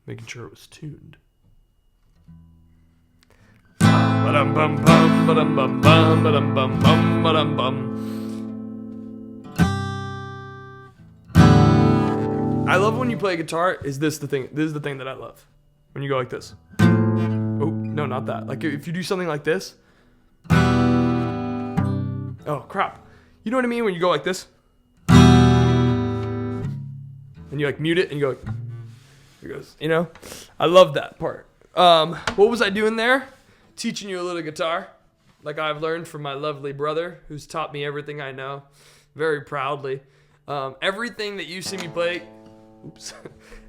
making sure it was tuned. Ba-dum-bum-bum, ba-dum-bum-bum, ba-dum-bum-bum, ba-dum-bum. I love when you play guitar. Is this the thing? This is the thing that I love. When you go like this. Oh, no, not that. Like if you do something like this. Oh, crap. You know what I mean? When you go like this. And you like mute it and you go like, here it goes. You know? I love that part. What was I doing there? Teaching you a little guitar. Like I've learned from my lovely brother who's taught me everything I know. Very proudly. Everything that you see me play.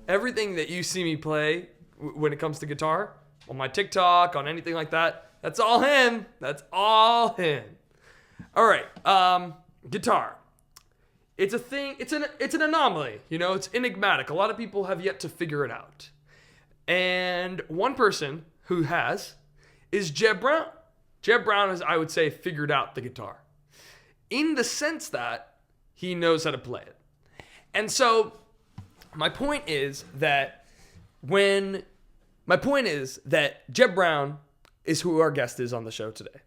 Everything that you see me play when it comes to guitar, on my TikTok, on anything like that, that's all him. That's all him. All right, guitar. It's a thing. It's an anomaly. You know, it's enigmatic. A lot of people have yet to figure it out. And one person who has is Jeb Brown. Jeb Brown has, I would say, figured out the guitar in the sense that he knows how to play it. And so my point is that Jeb Brown is who our guest is on the show today.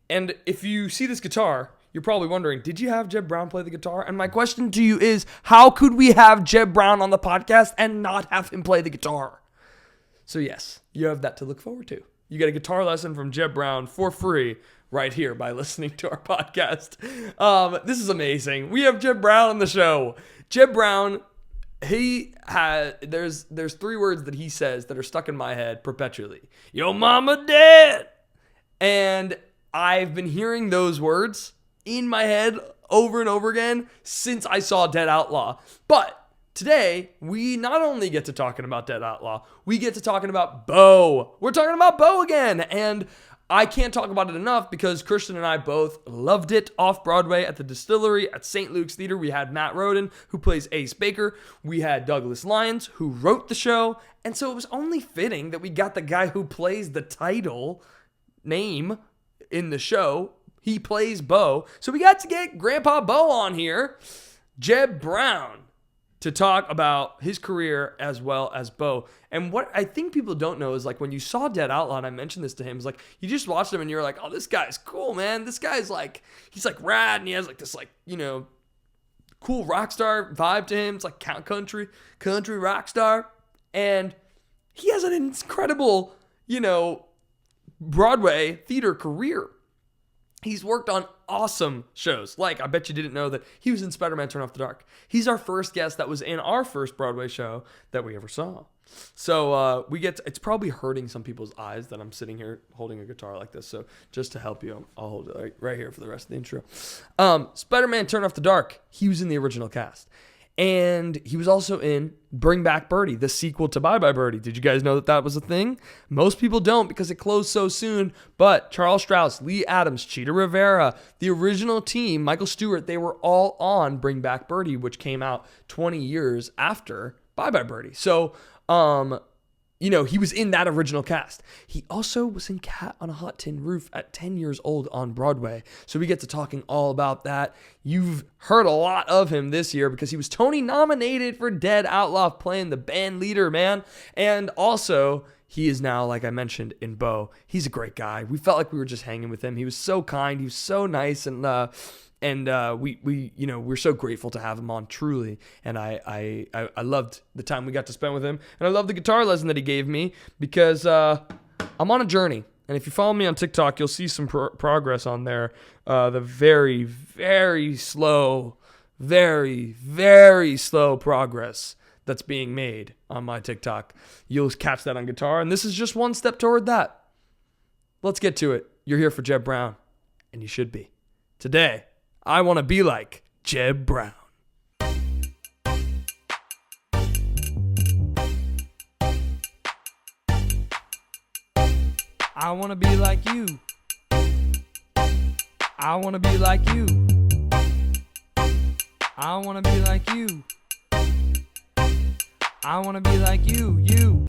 And if you see this guitar, you're probably wondering, did you have Jeb Brown play the guitar? And my question to you is, how could we have Jeb Brown on the podcast and not have him play the guitar? So yes, you have that to look forward to. You get a guitar lesson from Jeb Brown for free right here by listening to our podcast. This is amazing. We have Jeb Brown on the show. Jeb Brown, there's 3 words that he says that are stuck in my head perpetually. Yo mama dead. And I've been hearing those words in my head over and over again since I saw Dead Outlaw. But today, we not only get to talking about Dead Outlaw, we get to talking about Beau. We're talking about Beau again. And I can't talk about it enough because Christian and I both loved it off Broadway at the Distillery at St. Luke's Theater. We had Matt Roden, who plays Ace Baker. We had Douglas Lyons, who wrote the show. And so it was only fitting that we got the guy who plays the title name in the show. He plays Beau. So we got to get Grandpa Beau on here, Jeb Brown, to talk about his career as well as Beau. And what I think people don't know is, like, when you saw Dead Outlaw, and I mentioned this to him, is like, you just watched him and you're like, oh, this guy's cool, man. This guy's like, he's like rad, and he has like this, like, you know, cool rock star vibe to him. It's like country rock star. And he has an incredible, you know, Broadway theater career. He's worked on awesome shows. Like, I bet you didn't know that he was in Spider-Man Turn Off the Dark. He's our first guest that was in our first Broadway show that we ever saw. So it's probably hurting some people's eyes that I'm sitting here holding a guitar like this. So just to help you, I'll hold it right here for the rest of the intro. Spider-Man Turn Off the Dark, he was in the original cast. And he was also in Back Birdie, the sequel to Bye Bye Birdie. Did you guys know that was a thing? Most people don't because it closed so soon. But Charles Strouse, Lee Adams, Chita Rivera, the original team, Michael Stewart, they were all on Back Birdie, which came out 20 years after Bye Bye Birdie. So, you know, he was in that original cast. He also was in Cat on a Hot Tin Roof at 10 years old on Broadway. So we get to talking all about that. You've heard a lot of him this year because he was Tony nominated for Dead Outlaw playing the band leader, man. And also, he is now, like I mentioned, in Beau. He's a great guy. We felt like we were just hanging with him. He was so kind. He was so nice. And we you know, we're so grateful to have him on, truly. And I loved the time we got to spend with him. And I love the guitar lesson that he gave me because I'm on a journey. And if you follow me on TikTok, you'll see some progress on there. The very, very slow, very, very slow progress that's being made on my TikTok. You'll catch that on guitar. And this is just one step toward that. Let's get to it. You're here for Jeb Brown. And you should be. Today, I want to be like Jeb Brown. I want to be like you. I want to be like you. I want to be like you. I want to be like you.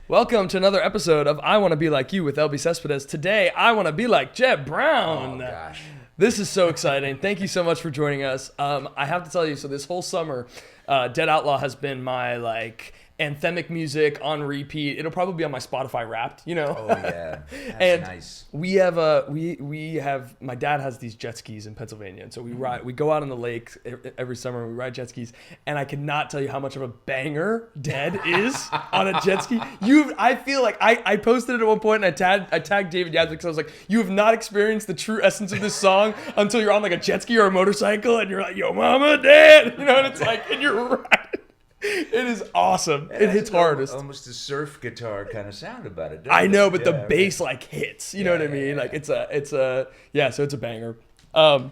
Welcome to another episode of I Want to Be Like You with Elbi Cespedes. Today, I want to be like Jeb Brown. Oh, gosh. This is so exciting. Thank you so much for joining us. I have to tell you, so this whole summer, Dead Outlaw has been my, like, anthemic music on repeat. It'll probably be on my Spotify Wrapped, you know. Oh yeah, that's And nice. we have my dad has these jet skis in Pennsylvania, and so we go out on the lake every summer and we ride jet skis, and I cannot tell you how much of a banger Dead is on a jet ski. I feel like I posted it at one point and I tagged David Yaz because I was like, you have not experienced the true essence of this song until you're on like a jet ski or a motorcycle and you're like, yo mama, Dad, you know, and it's like, and you're right. It is awesome. It hits hardest. Almost a surf guitar kind of sound about it. I know, but the bass like hits. You know what I mean? Like it's a so it's a banger. So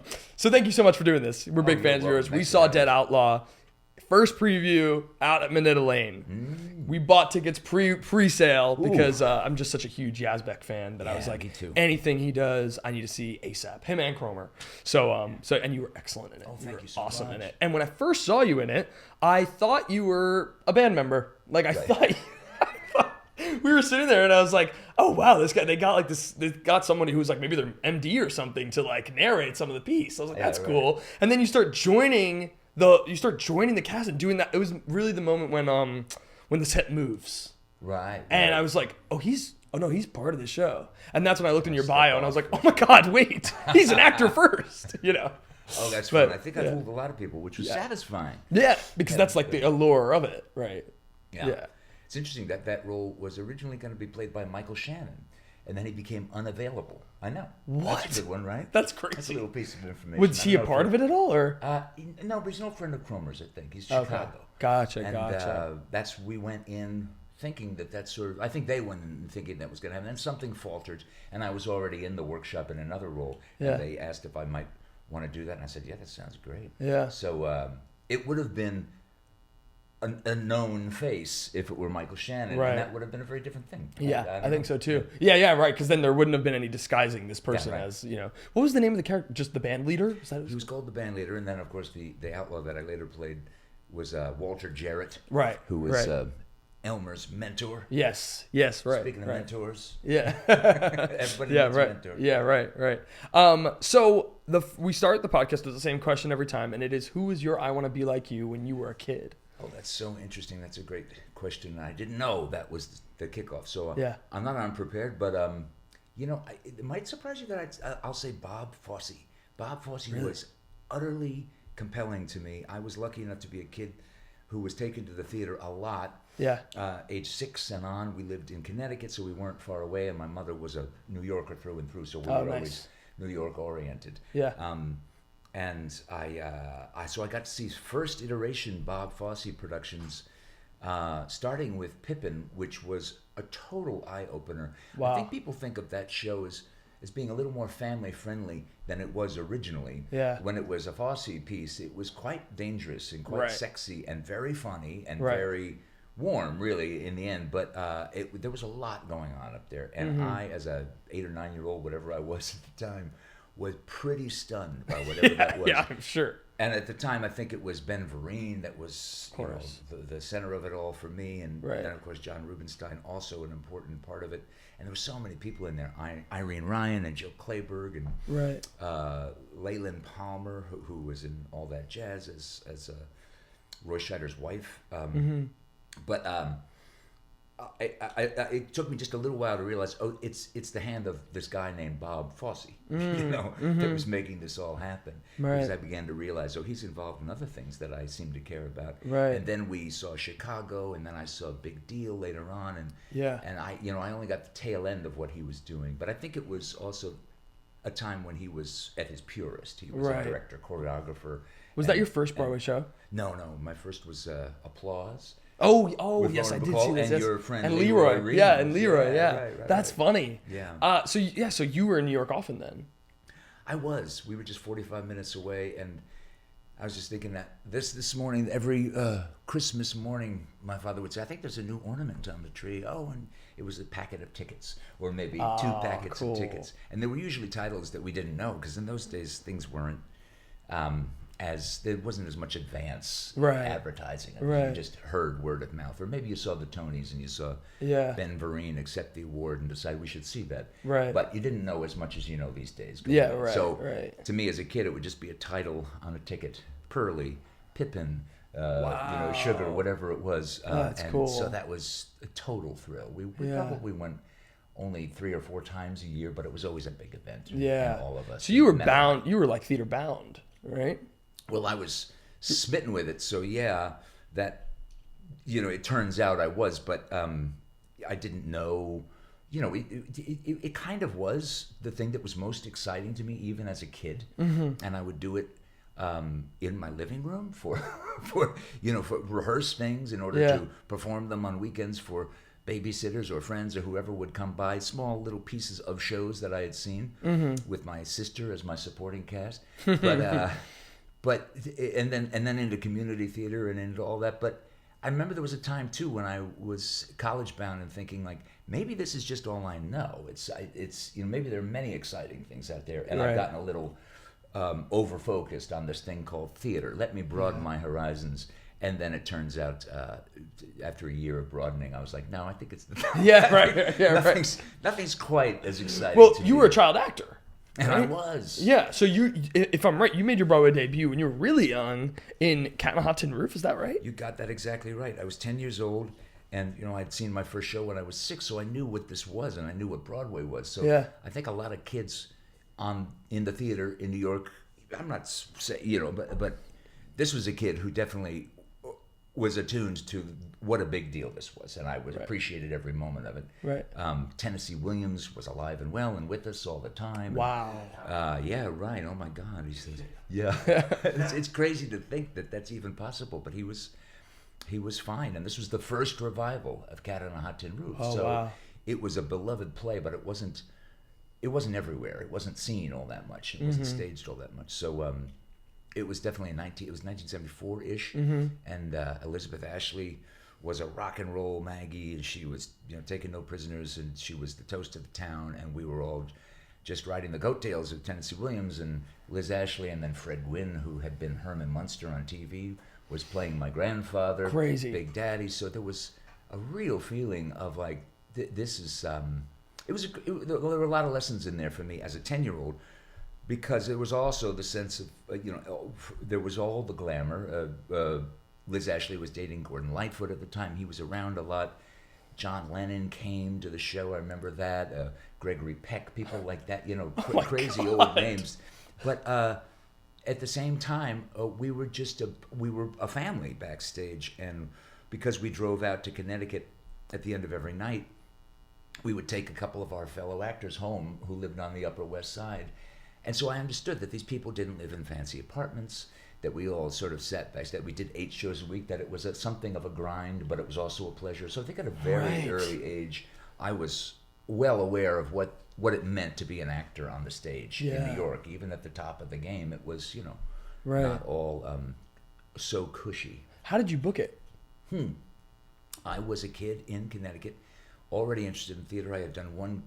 thank you so much for doing this. We're big fans of yours. We saw Dead Outlaw first preview out at Manila Lane. We bought tickets pre-sale because I'm just such a huge Yazbek fan that I was like, anything he does, I need to see ASAP. Him and Cromer. So and you were excellent in it. Oh, you were thank you so awesome much. in it. And when I first saw you in it, I thought you were a band member. Like I thought we were sitting there and I was like, oh wow, they got somebody who's like maybe their MD or something to like narrate some of the piece. I was like, that's cool. And then you start joining the cast and doing that. It was really the moment when the set moves. Right. And I was like, he's part of the show. And that's when I looked in your bio and I was like, oh my God, wait, he's an actor first, you know? Oh, that's fun. I think I fooled a lot of people, which was satisfying. Yeah, because that's like the allure of it, right? Yeah. It's interesting that role was originally going to be played by Michael Shannon, and then he became unavailable. I know. What? That's a good one, right? That's crazy. That's a little piece of information. Was he a part of it at all, or? No, but he's no friend of Cromer's, I think. He's Chicago. Gotcha. We went in thinking that's sort of, I think they went in thinking that was going to happen. Then something faltered, and I was already in the workshop in another role, and they asked if I might want to do that, and I said, yeah, that sounds great. Yeah. So it would have been a known face if it were Michael Shannon, right. and that would have been a very different thing. Yeah, I think so too. Yeah, right, because then there wouldn't have been any disguising this person as, you know. What was the name of the character? Just the band leader? He was called the band leader, and then, of course, the outlaw that I later played was Walter Jarrett, right? Who was Elmer's mentor. Yes, right. Speaking of mentors. Yeah. Everybody needs a mentor. Yeah, right. So we start the podcast with the same question every time, and it is, who was your I Want to Be Like You when you were a kid? Oh, that's so interesting. That's a great question. I didn't know that was the kickoff. So I'm not unprepared, but it might surprise you that I'll say Bob Fosse. Bob Fosse was utterly compelling to me. I was lucky enough to be a kid who was taken to the theater a lot. Yeah. Age 6 and on, we lived in Connecticut, so we weren't far away, and my mother was a New Yorker through and through, so we were always New York oriented. Yeah. And so I got to see first iteration Bob Fosse productions, starting with Pippin, which was a total eye-opener. Wow. I think people think of that show as being a little more family-friendly than it was originally. Yeah. When it was a Fosse piece, it was quite dangerous and quite sexy and very funny and very warm, really, in the end. But there was a lot going on up there. And I, as a 8 or 9 year old, whatever I was at the time, was pretty stunned by whatever that was. Yeah, I'm sure. And at the time, I think it was Ben Vereen that was the center of it all for me. And then, of course, John Rubinstein, also an important part of it. And there were so many people in there. Irene Ryan and Jill Clayburgh and Leyland Palmer, who was in All That Jazz as Roy Scheider's wife. But it took me just a little while to realize, it's the hand of this guy named Bob Fosse, that was making this all happen. Because I began to realize, he's involved in other things that I seem to care about. Right. And then we saw Chicago, and then I saw Big Deal later on, and I only got the tail end of what he was doing. But I think it was also a time when he was at his purest. He was a director, choreographer. Was that your first Broadway show? No. My first was Applause. Oh, yes, I did see this. And your friend and Leroy. Reeves. Yeah, and Leroy, Right, That's funny. Yeah. So you were in New York often then? I was. We were just 45 minutes away, and I was just thinking that this morning, every Christmas morning, my father would say, I think there's a new ornament on the tree. Oh, and it was a packet of tickets, or maybe 2 packets of tickets. And there were usually titles that we didn't know, because in those days, things weren't there wasn't as much advance advertising. You just heard word of mouth, or maybe you saw the Tonys and you saw Ben Vereen accept the award and decide we should see that. Right. But you didn't know as much as you know these days. So to me as a kid, it would just be a title on a ticket: Pearly, Pippin, sugar, whatever it was. That's and cool. so that was a total thrill. We probably went only 3 or 4 times a year, but it was always a big event. And all of us. So you were bound. You were like theater bound, right? Well, I was smitten with it. So that, it turns out I was, but I didn't know. It kind of was the thing that was most exciting to me, even as a kid. And I would do it in my living room for rehearse things in order to perform them on weekends for babysitters or friends or whoever would come by. Small little pieces of shows that I had seen with my sister as my supporting cast. But and then into community theater and into all that. But I remember there was a time too when I was college bound and thinking like, maybe this is just all I know. It's maybe there are many exciting things out there, and I've gotten a little over focused on this thing called theater. Let me broaden my horizons. And then it turns out, after a year of broadening, I was like, no, I think it's nothing's quite as exciting. Well, to you me. were a child actor. And right? I was. Yeah, so if I'm right, you made your Broadway debut when you were really young in Cat on a Hot Tin Roof, is that right? You got that exactly right. I was 10 years old, and I'd seen my first show when I was 6, so I knew what this was, and I knew what Broadway was. So I think a lot of kids in the theater in New York, I'm not saying, but this was a kid who definitely was attuned to what a big deal this was, and I appreciated every moment of it. Right. Tennessee Williams was alive and well and with us all the time. Wow. Yeah, right. Oh my God. He says, yeah. It's crazy to think that that's even possible, but he was fine, and this was the first revival of Cat on a Hot Tin Roof. Oh, so wow. It was a beloved play, but it wasn't everywhere. It wasn't seen all that much. It wasn't staged all that much. So it was definitely 1974-ish, and Elizabeth Ashley was a rock and roll Maggie, and she was taking no prisoners, and she was the toast of the town, and we were all just riding the coattails of Tennessee Williams and Liz Ashley, and then Fred Gwynne, who had been Herman Munster on TV, was playing my grandfather, Crazy. Big Daddy. So there was a real feeling of like this is. There were a lot of lessons in there for me as a 10-year-old. Because there was also the sense of, there was all the glamour. Liz Ashley was dating Gordon Lightfoot at the time. He was around a lot. John Lennon came to the show. I remember that. Gregory Peck, people like that, crazy old names. But at the same time, we were a family backstage. And because we drove out to Connecticut at the end of every night, we would take a couple of our fellow actors home who lived on the Upper West Side. And so I understood that these people didn't live in fancy apartments, that we all sort of sat back, that we did 8 shows a week, that it was something of a grind, but it was also a pleasure. So I think at a very early age, I was well aware of what it meant to be an actor on the stage in New York. Even at the top of the game, it was, not all so cushy. How did you book it? I was a kid in Connecticut, already interested in theater. I had done one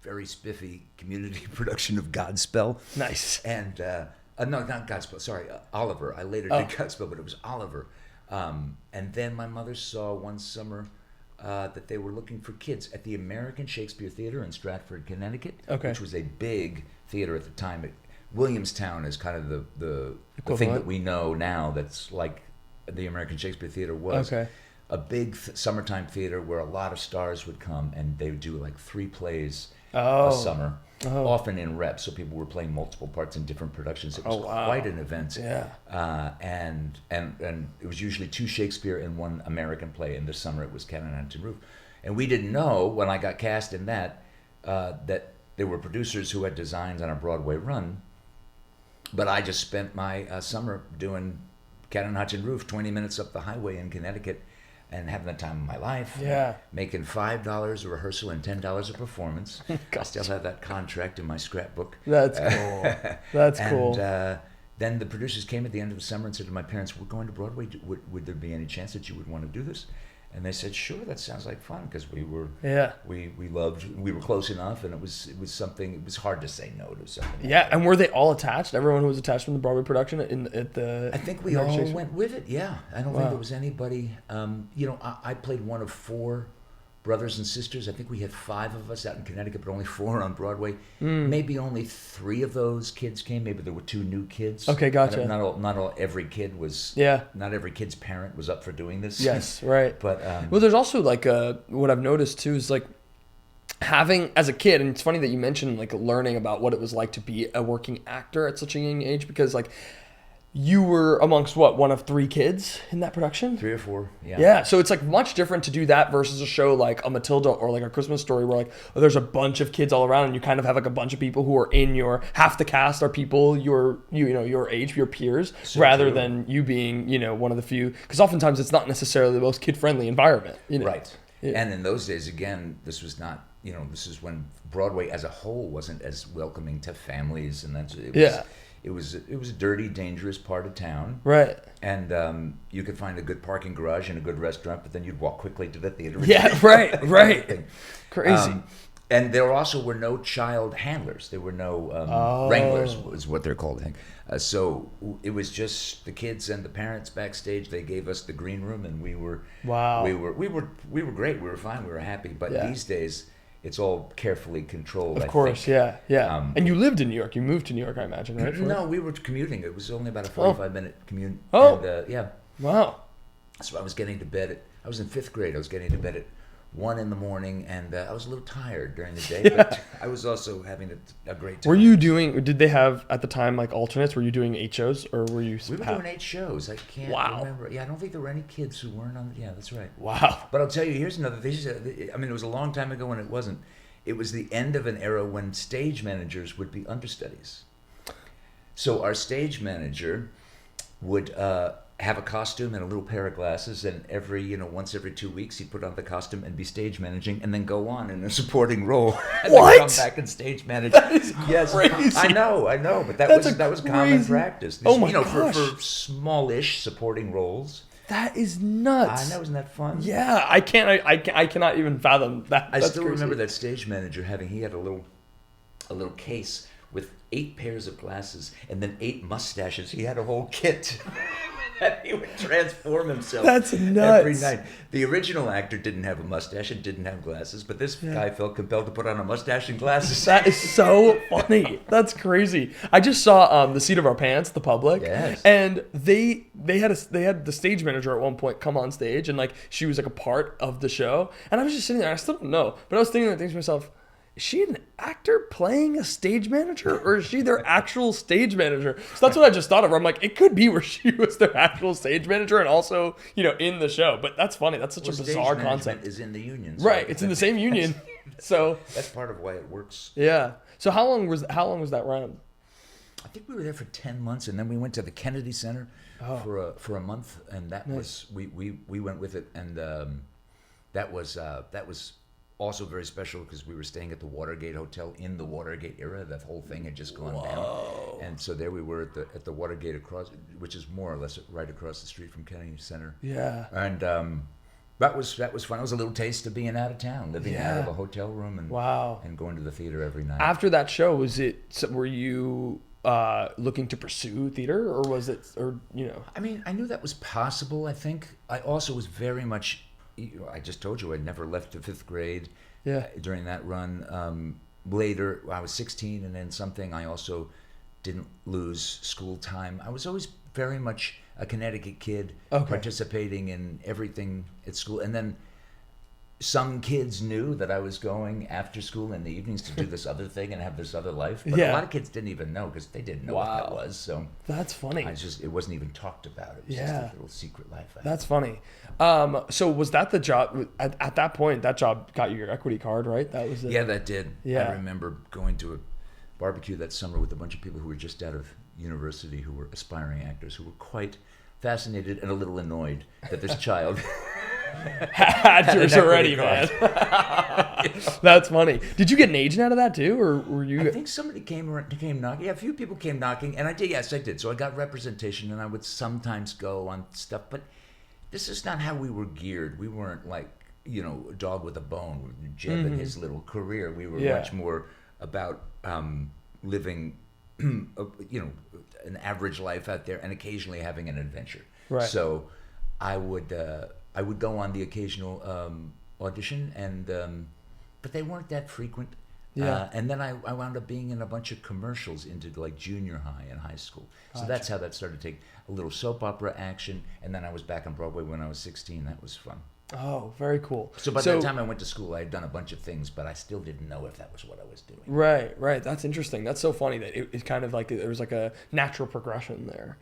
very spiffy community production of Godspell. Nice. And, no, not Godspell, sorry, Oliver. I later did Godspell, but it was Oliver. And then my mother saw one summer that they were looking for kids at the American Shakespeare Theater in Stratford, Connecticut, which was a big theater at the time. Williamstown is kind of the thing that we know now that's like the American Shakespeare Theater was. Okay. A big summertime theater where a lot of stars would come, and they would do like 3 plays a summer, often in reps, so people were playing multiple parts in different productions. It was quite an event. Yeah. And it was usually 2 Shakespeare and 1 American play, and this summer it was Cat on a Hot Tin Roof. And we didn't know when I got cast in that there were producers who had designs on a Broadway run, but I just spent my summer doing Cat on a Hot Tin Roof 20 minutes up the highway in Connecticut, and having the time of my life. Yeah. Making $5 a rehearsal and $10 a performance. I still have that contract in my scrapbook. That's cool. That's cool. And then the producers came at the end of the summer and said to my parents, "We're going to Broadway. Would there be any chance that you would want to do this?" And they said, "Sure, that sounds like fun," because we were we were close enough, and it was something. It was hard to say no to something. Yeah, and were they all attached? Everyone who was attached from the Broadway production at the. I think we all went with it. Yeah, I don't think there was anybody. I played one of 4 brothers and sisters. I think we had 5 of us out in Connecticut, but only 4 on Broadway. Maybe only 3 of those kids came. Maybe there were 2 new kids. Okay, gotcha. Every kid was. Yeah. Not every kid's parent was up for doing this. Yes, right. But well, there's also like what I've noticed too is like having as a kid, and it's funny that you mentioned like learning about what it was like to be a working actor at such a young age, because like you were amongst one of 3 kids in that production? 3 or 4, yeah. Yeah, so it's like much different to do that versus a show like a Matilda or like a Christmas Story where like there's a bunch of kids all around and you kind of have like a bunch of people who are in your, half the cast are people your age, your peers, so rather true. than you being, one of the few, because oftentimes it's not necessarily the most kid-friendly environment. Right. Yeah. And in those days, again, this was not, this is when Broadway as a whole wasn't as welcoming to families, and it was a dirty, dangerous part of town. Right. And you could find a good parking garage and a good restaurant, but then you'd walk quickly to the theater. Yeah, right. Crazy. And there also were no child handlers. There were no wranglers, is what they're called, I think. So it was just the kids and the parents backstage. They gave us the green room, and we were great. We were fine. We were happy. But these days, it's all carefully controlled. Of course, yeah. And you lived in New York. You moved to New York, I imagine, right? No, we were commuting. It was only about a 45-minute commute. Oh. And, yeah. Wow. So I was getting to bed I was in 5th grade. I was getting to bed at 1 in the morning, and I was a little tired during the day, but I was also having a great time. Did they have, at the time, like alternates? Were you doing 8 shows, or were you... We were doing 8 shows. I can't remember. Yeah, I don't think there were any kids who weren't on... Yeah, that's right. Wow. But I'll tell you, here's another thing. It was a long time ago when it wasn't. It was the end of an era when stage managers would be understudies. So our stage manager would... have a costume and a little pair of glasses, and once every 2 weeks he'd put on the costume and be stage managing, and then go on in a supporting role. And what? Then come back and stage manage. That is yes, crazy. I know, but that was common practice. Oh my gosh. For smallish supporting roles. That is nuts. I know, isn't that fun? Yeah, I cannot even fathom that. I still crazy. remember that stage manager he had a little case with 8 pairs of glasses and then 8 mustaches. He had a whole kit. And he would transform himself. That's nuts. Every night. The original actor didn't have a mustache and didn't have glasses, but this guy felt compelled to put on a mustache and glasses. That is so funny. That's crazy. I just saw The Seat of Our Pants, the public, yes. And they had the stage manager at one point come on stage, and like she was like a part of the show, and I was just sitting there. I still don't know, but I was thinking to myself, is she an actor playing a stage manager, or is she their actual stage manager? So that's what I just thought of. I'm like, it could be where she was their actual stage manager and also, in the show. But that's funny. That's such a bizarre concept. Is in the union, right? It's in the same union. So that's part of why it works. Yeah. So how long was that run? I think we were there for 10 months, and then we went to the Kennedy Center for a month, and that was we went with it, and that was also very special because we were staying at the Watergate Hotel in the Watergate era. That whole thing had just gone down, and so there we were at the Watergate across, which is more or less right across the street from Kennedy Center. Yeah, and that was fun. It was a little taste of being out of town, living out of a hotel room, and going to the theater every night. After that show, were you looking to pursue theater, or was it, I mean, I knew that was possible. I think I also was very much. I just told you I never left the 5th grade. Yeah. During that run, later I was 16, and then something I also didn't lose school time. I was always very much a Connecticut kid, participating in everything at school, and then some kids knew that I was going after school in the evenings to do this other thing and have this other life. But a lot of kids didn't even know because they didn't know what that was. So that's funny. It wasn't even talked about. It was just a little secret life. That's funny. So was that the job at that point? That job got you your equity card, right? That was it. Yeah, that did. Yeah. I remember going to a barbecue that summer with a bunch of people who were just out of university, who were aspiring actors, who were quite fascinated and a little annoyed that this child had yours already, man. That's funny. Did you get an agent out of that too, or were you? I think somebody came knocking. Yeah, a few people came knocking, and I did. Yes, I did. So I got representation, and I would sometimes go on stuff. But this is not how we were geared. We weren't like a dog with a bone. Jeb and his little career. We were much more about living, an average life out there, and occasionally having an adventure. Right. So I would go on the occasional audition, and but they weren't that frequent. Yeah. And then I wound up being in a bunch of commercials into like junior high and high school. So that's how that started to take a little soap opera action. And then I was back on Broadway when I was 16. That was fun. Oh, very cool. So by the time I went to school, I had done a bunch of things, but I still didn't know if that was what I was doing. Right, right. That's interesting. That's so funny that it kind of like there was like a natural progression there.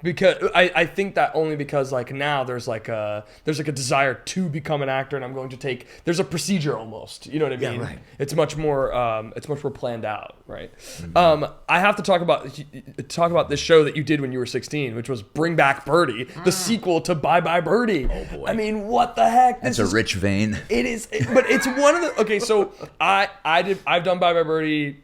Because I think that only because like now there's like a desire to become an actor, and I'm going to there's a procedure almost. You know what I mean? Yeah, right. It's much more planned out, right? I have to talk about this show that you did when you were 16, which was Bring Back Birdie, the sequel to Bye Bye Birdie. Oh boy. I mean, what the heck? That's a rich vein. It is, but it's one of the. Okay, so I've done Bye Bye Birdie.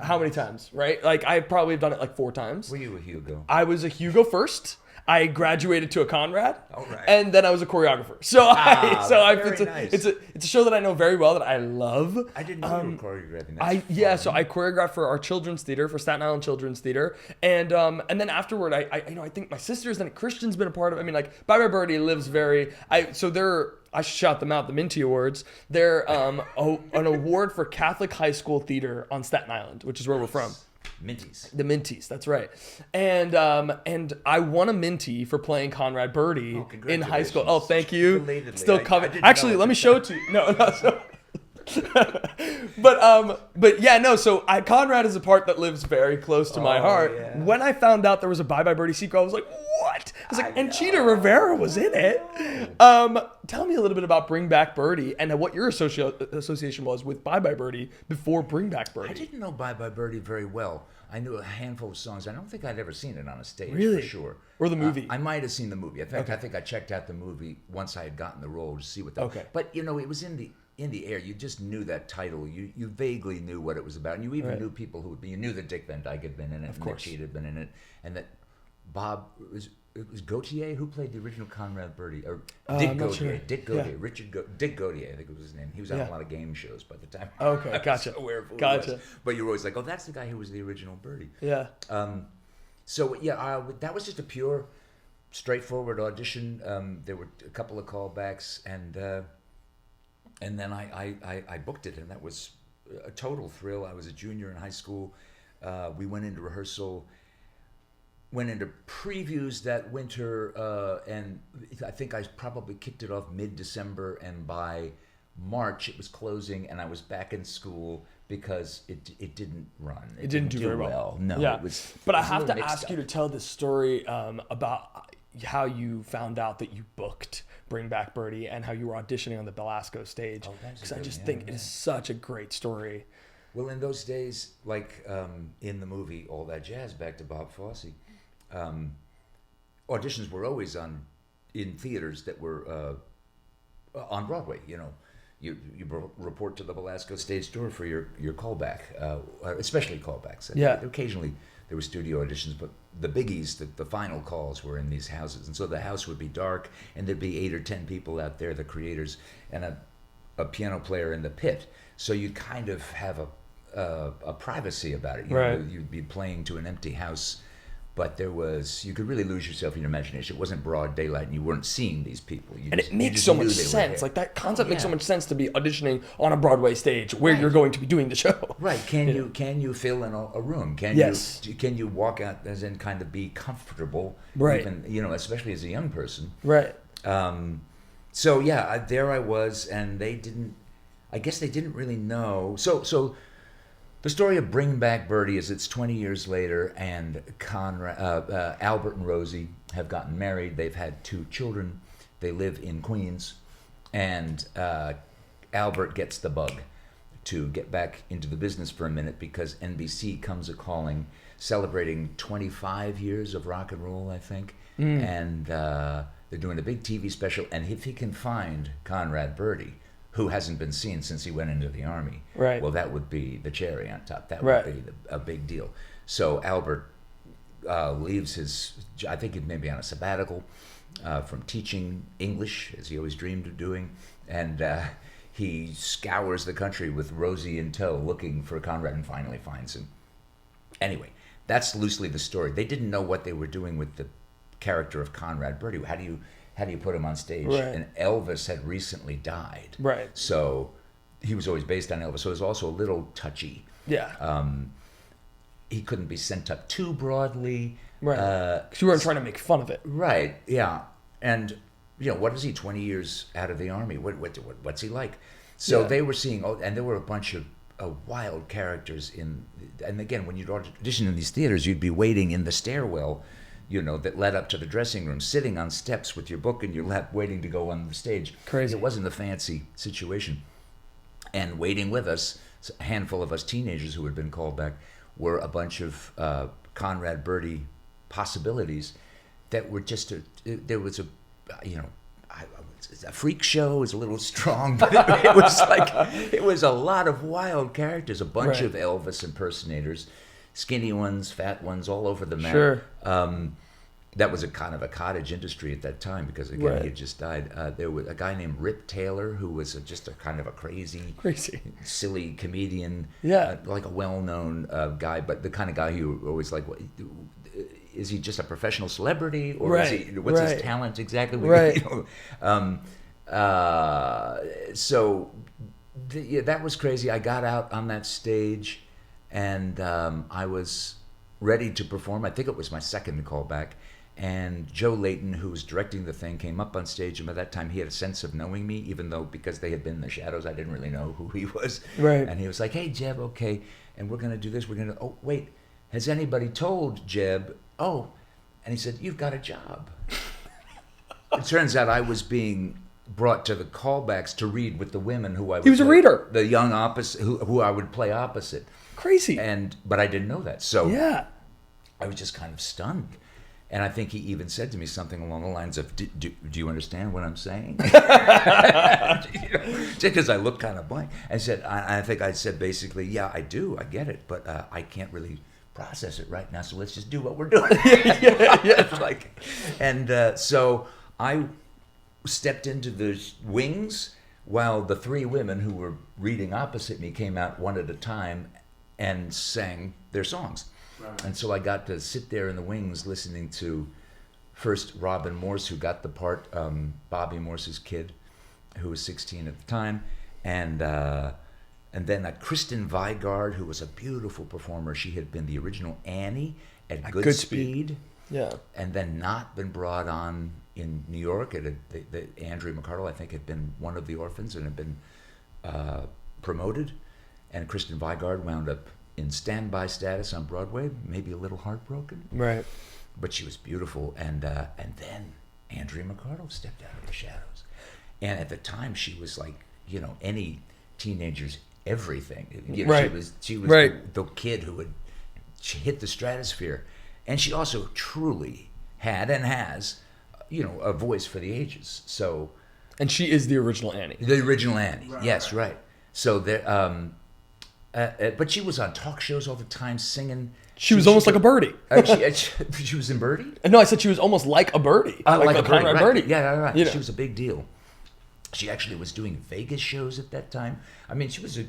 How many times? Right? Like I probably have done it like 4 times. Were you a Hugo? I was a Hugo first. I graduated to a Conrad, right. and then I was a choreographer. So nice. it's a show that I know very well that I love. I didn't know you were choreographing. So I choreographed for our children's theater, for Staten Island Children's Theater, and then afterward, I think my sisters and Christian's been a part of it. I mean, like Bye Bye Birdie lives I should shout them out, the Minty Awards. They're an award for Catholic high school theater on Staten Island, which is where we're from. Minties. The Minties, that's right. And I won a Minty for playing Conrad Birdie in high school. Oh, thank you. Belatedly. Still coming. Actually, let me show it to you. No. So, but yeah, no. So Conrad is a part that lives very close to my heart. Yeah. When I found out there was a Bye Bye Birdie sequel, I was like, what? I was like, and Chita Rivera was in it. Tell me a little bit about Bring Back Birdie and what your association was with Bye Bye Birdie before Bring Back Birdie. I didn't know Bye Bye Birdie very well. I knew a handful of songs. I don't think I'd ever seen it on a stage, really? For sure. Or the movie? I might have seen the movie. In fact, I think I checked out the movie once I had gotten the role to see what that was. Okay. But, it was in the air. You just knew that title. You vaguely knew what it was about. And you even knew people who would be. You knew that Dick Van Dyke had been in it. Of course. Nick Cheat had been in it. And that it was Gautier who played the original Conrad Birdie, or Dick Gautier. Sure. Dick Gautier, Dick Gautier, I think was his name. He was on a lot of game shows by the time. Okay, gotcha. Gotcha. But you were always like, oh, that's the guy who was the original Birdie. Yeah. That was just a pure, straightforward audition. There were a couple of callbacks, and then I booked it, and that was a total thrill. I was a junior in high school. We went into rehearsal. Went into previews that winter, and I think I probably kicked it off mid-December, and by March it was closing, and I was back in school because it didn't run. It didn't do very well. No, yeah. It was. But it I was have to ask you to tell this story about how you found out that you booked Bring Back Birdie and how you were auditioning on the Belasco stage. Because I just think it is such a great story. Well, in those days, like in the movie All That Jazz, back to Bob Fosse. Auditions were always in theaters that were on Broadway. You report to the Belasco stage door for your callback, especially callbacks. Yeah. Occasionally there were studio auditions, but the biggies, the final calls were in these houses, and so the house would be dark, and there'd be 8 or 10 people out there, the creators, and a piano player in the pit. So you'd kind of have a privacy about it. Right. You'd be playing to an empty house. But you could really lose yourself in your imagination. It wasn't broad daylight, and you weren't seeing these people. It makes so much sense. Like that concept makes so much sense to be auditioning on a Broadway stage where you're going to be doing the show. Right? Can you fill in a room? Can you walk out as in kind of be comfortable? Right. Even, especially as a young person. Right. So yeah, there I was, and I guess they didn't really know. So. The story of Bring Back Birdie is it's 20 years later, and Albert and Rosie have gotten married. They've had 2 children. They live in Queens, and Albert gets the bug to get back into the business for a minute because NBC comes a-calling, celebrating 25 years of rock and roll, I think, and they're doing a big TV special, and if he can find Conrad Birdie, who hasn't been seen since he went into the Army. Right. Well, that would be the cherry on top. That would be a big deal. So Albert leaves I think he may be on a sabbatical from teaching English, as he always dreamed of doing, and he scours the country with Rosie in tow looking for Conrad and finally finds him. Anyway, that's loosely the story. They didn't know what they were doing with the character of Conrad Birdie. How do you put him on stage? Right. And Elvis had recently died. Right. So he was always based on Elvis. So it was also a little touchy. Yeah. He couldn't be sent up too broadly. Right. Because you weren't trying to make fun of it. Right. Yeah. And what is he? 20 years out of the army. What's he like? So they were seeing, and there were a bunch of wild characters and again, when you'd audition in these theaters, you'd be waiting in the stairwell, that led up to the dressing room, sitting on steps with your book in your lap, waiting to go on the stage. Crazy. It wasn't a fancy situation. And waiting with us, a handful of us teenagers who had been called back, were a bunch of Conrad Birdie possibilities that were just there was a freak show is a little strong, but it was a lot of wild characters, a bunch of Elvis impersonators, skinny ones, fat ones, all over the map. Sure. That was a kind of a cottage industry at that time because again he had just died. There was a guy named Rip Taylor who was just a kind of a crazy, silly comedian. Yeah. Like a well-known guy, but the kind of guy who always like. Is he just a professional celebrity, or is he? What's his talent exactly? Right. So that was crazy. I got out on that stage, and I was ready to perform. I think it was my second callback, and Joe Layton, who was directing the thing, came up on stage, and by that time he had a sense of knowing me, even though because they had been in the shadows, I didn't really know who he was. Right. And he was like, "Hey, Jeb, okay, and we're gonna do this. We're gonna. Oh, wait, has anybody told Jeb?" Oh, and he said, "You've got a job." It turns out I was being brought to the callbacks to read with the women who I would He was a reader. The young opposite, who I would play opposite. Crazy. But I didn't know that. So yeah. I was just kind of stunned. And I think he even said to me something along the lines of, do you understand what I'm saying? Just because I looked kind of blank. And said, I think I said basically, yeah, I do. I get it. But I can't really process it right now, so let's just do what we're doing. So I stepped into the wings while the three women who were reading opposite me came out one at a time and sang their songs. Right. And so I got to sit there in the wings listening to first Robin Morse, who got the part, Bobby Morse's kid, who was 16 at the time, and then Kristen Vigard, who was a beautiful performer. She had been the original Annie at Goodspeed. Yeah. And then not been brought on in New York. Andrea McArdle, I think, had been one of the orphans and had been promoted. And Kristen Vigard wound up in standby status on Broadway, maybe a little heartbroken. Right. But she was beautiful. And then Andrea McArdle stepped out of the shadows. And at the time, she was like, any teenager's everything. She was the kid who would hit the stratosphere, and she also truly had and has, a voice for the ages. So, and she is the original Annie. The original Annie, yes, right. So there, but she was on talk shows all the time singing. She was almost like a birdie. She was in Birdie. No, I said she was almost like a birdie, like a Conrad Birdie. Yeah, right. She was a big deal. She actually was doing Vegas shows at that time. I mean, she was a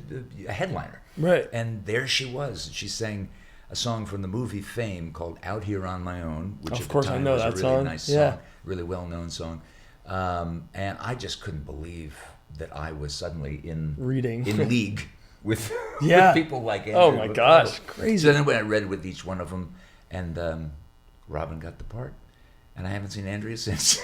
headliner. Right. And there she was. She sang a song from the movie Fame called Out Here on My Own, which at the time was a really nice song, really well-known song. And I just couldn't believe that I was suddenly in league with people like Andrew. Oh, my gosh. Crazy. So then when I read with each one of them, and Robin got the part. And I haven't seen Andrea since.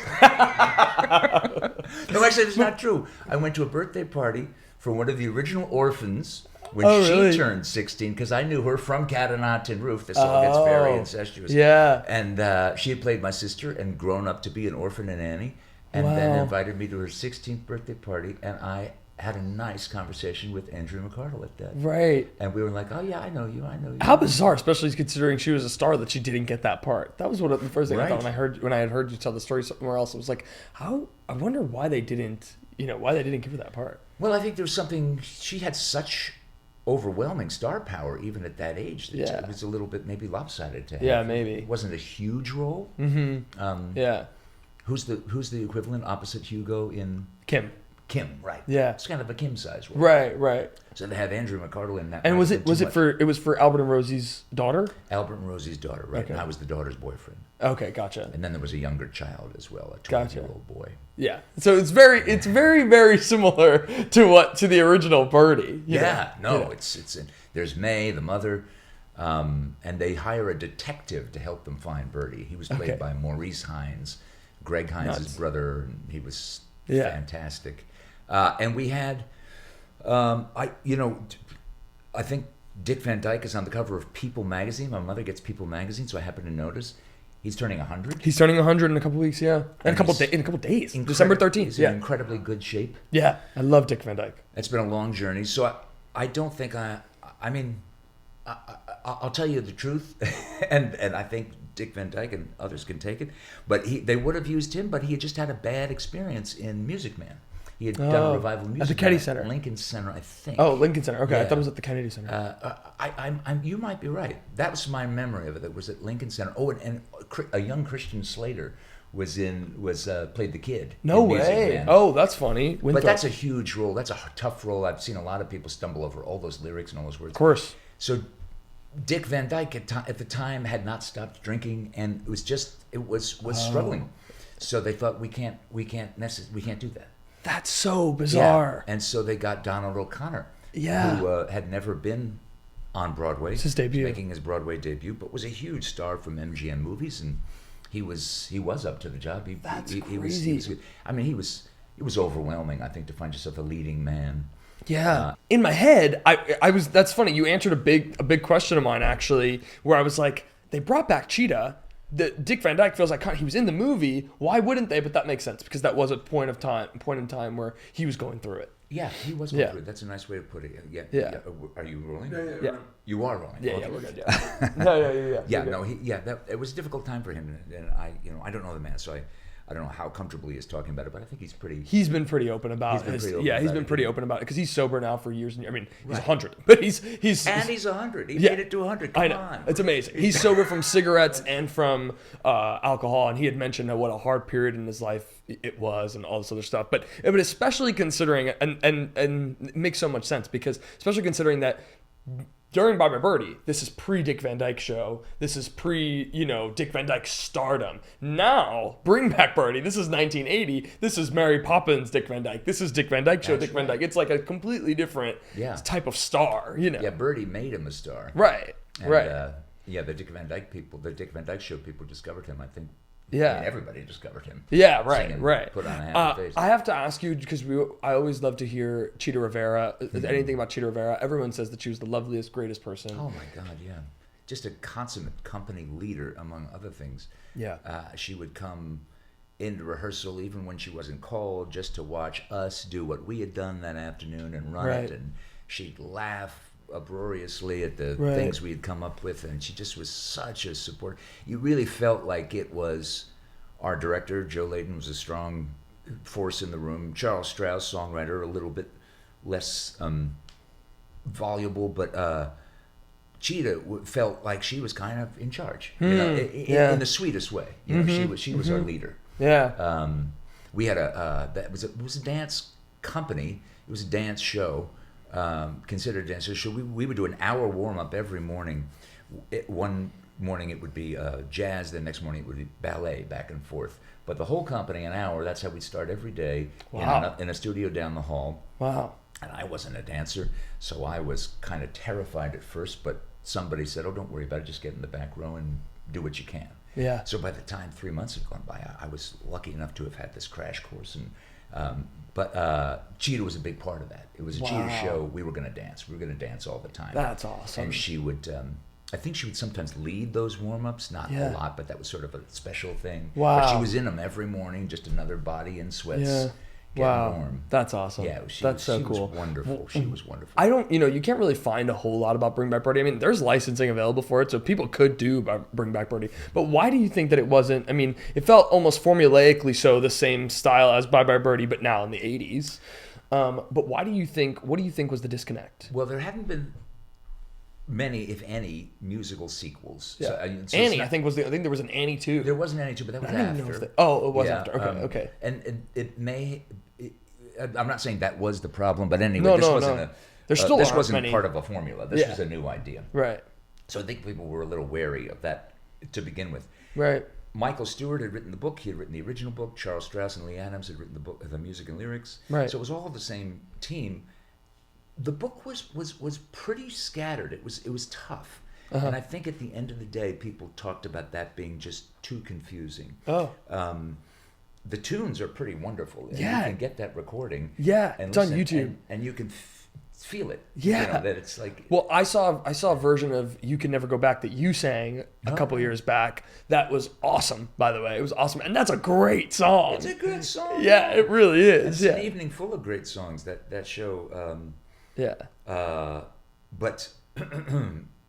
No, actually, it's not true. I went to a birthday party for one of the original orphans when she turned 16, because I knew her from Cat o' Nine Tin Roof. This all gets very incestuous. Yeah. And she had played my sister and grown up to be an orphan and Annie, and then invited me to her 16th birthday party, and I had a nice conversation with Andrea McArdle at that. Right. And we were like, oh, yeah, I know you. How bizarre, especially considering she was a star, that she didn't get that part. That was the first thing I thought when I had heard you tell the story somewhere else. It was like, I wonder why they didn't give her that part. Well, I think there was something, she had such overwhelming star power even at that age that it was a little bit maybe lopsided to have. Yeah, maybe. It wasn't a huge role. Mm-hmm. Who's the equivalent opposite Hugo in... Kim. Kim, right? Yeah. It's kind of a Kim size role. Right. So to have Andrew McArdle in that. And was it for Albert and Rosie's daughter? Albert and Rosie's daughter, right? Okay. And I was the daughter's boyfriend. Okay, gotcha. And then there was a younger child as well, a Gotcha. 12-year-old boy. Yeah. So it's very similar to the original Birdie. There's May, the mother, and they hire a detective to help them find Birdie. He was played by Maurice Hines, Greg Hines' brother, and he was fantastic. And we had, I think Dick Van Dyke is on the cover of People magazine. My mother gets People magazine, so I happened to notice. He's turning 100. He's turning 100 in a couple weeks, yeah. In a couple days. December 13th. He's in incredibly good shape. Yeah, I love Dick Van Dyke. It's been a long journey, so I don't think I'll tell you the truth, and I think Dick Van Dyke and others can take it, but they would have used him, but he had just had a bad experience in Music Man. He had done a revival of Music Man. At the Kennedy Center. Lincoln Center, I think. Oh, Lincoln Center. Okay, Yeah. I thought it was at the Kennedy Center. You might be right. That was my memory of it. It was at Lincoln Center. Oh, and a young Christian Slater played the kid. No in Music way. Man. Oh, that's funny. But that's a huge role. That's a tough role. I've seen a lot of people stumble over all those lyrics and all those words. Of course. So Dick Van Dyke at the time had not stopped drinking, and it was struggling. So they thought we can't do that. That's so bizarre. Yeah. And so they got Donald O'Connor, who had never been on Broadway. It's his debut. Making his Broadway debut, but was a huge star from MGM movies, and he was up to the job. That's crazy. crazy. It was overwhelming, I think, to find yourself a leading man. Yeah. In my head, I was. That's funny. You answered a big question of mine, actually, where I was like, they brought back Chita. Dick Van Dyke feels like he was in the movie. Why wouldn't they? But that makes sense because that was a point in time where he was going through it. Yeah, he was going through it. That's a nice way to put it. Yeah. Are you rolling? Yeah. You are rolling. Yeah, okay. we're good. Yeah. Yeah, it was a difficult time for him, and I don't know the man, so I don't know how comfortable he is talking about it, but I think he's pretty. He's been pretty open about it. He's been pretty open about it because he's sober now for years. I mean, he's 100, but he's 100. He made it to 100. Come on, it's amazing. He's sober from cigarettes and from alcohol, and he had mentioned what a hard period in his life it was, and all this other stuff. But especially considering, and it makes so much sense because especially considering that. During Bye Bye Birdie, this is pre-Dick Van Dyke show. This is Dick Van Dyke stardom. Now, bring back Birdie. This is 1980. This is Mary Poppins Dick Van Dyke. This is Dick Van Dyke show. Dick Van Dyke. It's like a completely different type of star. Yeah, Birdie made him a star. Right. And, right. The Dick Van Dyke show people discovered him. I think. Yeah. I mean, everybody discovered him. Yeah, right, singing, right. Put on a happy face. I have to ask you, because I always love to hear Chita Rivera, anything about Chita Rivera. Everyone says that she was the loveliest, greatest person. Oh, my God, yeah. Just a consummate company leader, among other things. Yeah. She would come into rehearsal, even when she wasn't called, just to watch us do what we had done that afternoon and run it. And she'd laugh uproariously at the things we had come up with, and she just was such a support. You really felt like it was our director, Joe Layton, was a strong force in the room. Charles Strauss, songwriter, a little bit less voluble, but Chita felt like she was kind of in charge, in the sweetest way. She was our leader. Yeah. We had it was a dance company. It was a dance show. Considered a dance show. We would do an hour warm up every morning. One morning it would be jazz. The next morning it would be ballet, back and forth. But the whole company, an hour. That's how we'd start every day. Wow. in a studio down the hall. Wow. And I wasn't a dancer, so I was kind of terrified at first. But somebody said, "Oh, don't worry about it. Just get in the back row and do what you can." Yeah. So by the time 3 months had gone by, I was lucky enough to have had this crash course and. But Chita was a big part of that. It was a Chita show. We were going to dance. We were going to dance all the time. That's awesome. And she would, I think she would sometimes lead those warm-ups. Not a lot, but that was sort of a special thing. Wow. But she was in them every morning, just another body in sweats. Getting warm. That's awesome. Yeah, That's was cool. Wonderful. She was wonderful. I don't, you can't really find a whole lot about Bring Back Birdie. I mean, there's licensing available for it, so people could do Bring Back Birdie. But why do you think that it wasn't? I mean, it felt almost formulaically so the same style as Bye Bye Birdie, but now in the 80s. But why do you think? What do you think was the disconnect? Well, there haven't been many, if any, musical sequels. Yeah. So Annie, I think there was an Annie too. There was an Annie too, but that was I don't after. even know if it was after. Okay. And it may. I'm not saying that was the problem, but anyway, this wasn't There still this aren't wasn't many. part of a formula. This was a new idea. Right. So I think people were a little wary of that to begin with. Right. Michael Stewart had written the book. He had written the original book. Charles Strauss and Lee Adams had written the book, the music and lyrics. Right. So it was all the same team. The book was pretty scattered. It was tough. And I think at the end of the day, people talked about that being just too confusing. Oh. The tunes are pretty wonderful. And Yeah. you can get that recording. Yeah, and it's on YouTube. and you can feel it. Yeah. You know, that it's like... Well, I saw a version of "You Can Never Go Back" that you sang a couple years back. That was awesome, by the way. It was awesome, and that's a great song. It's a good song. Yeah, it really is. It's Yeah. an evening full of great songs, that show. Yeah. But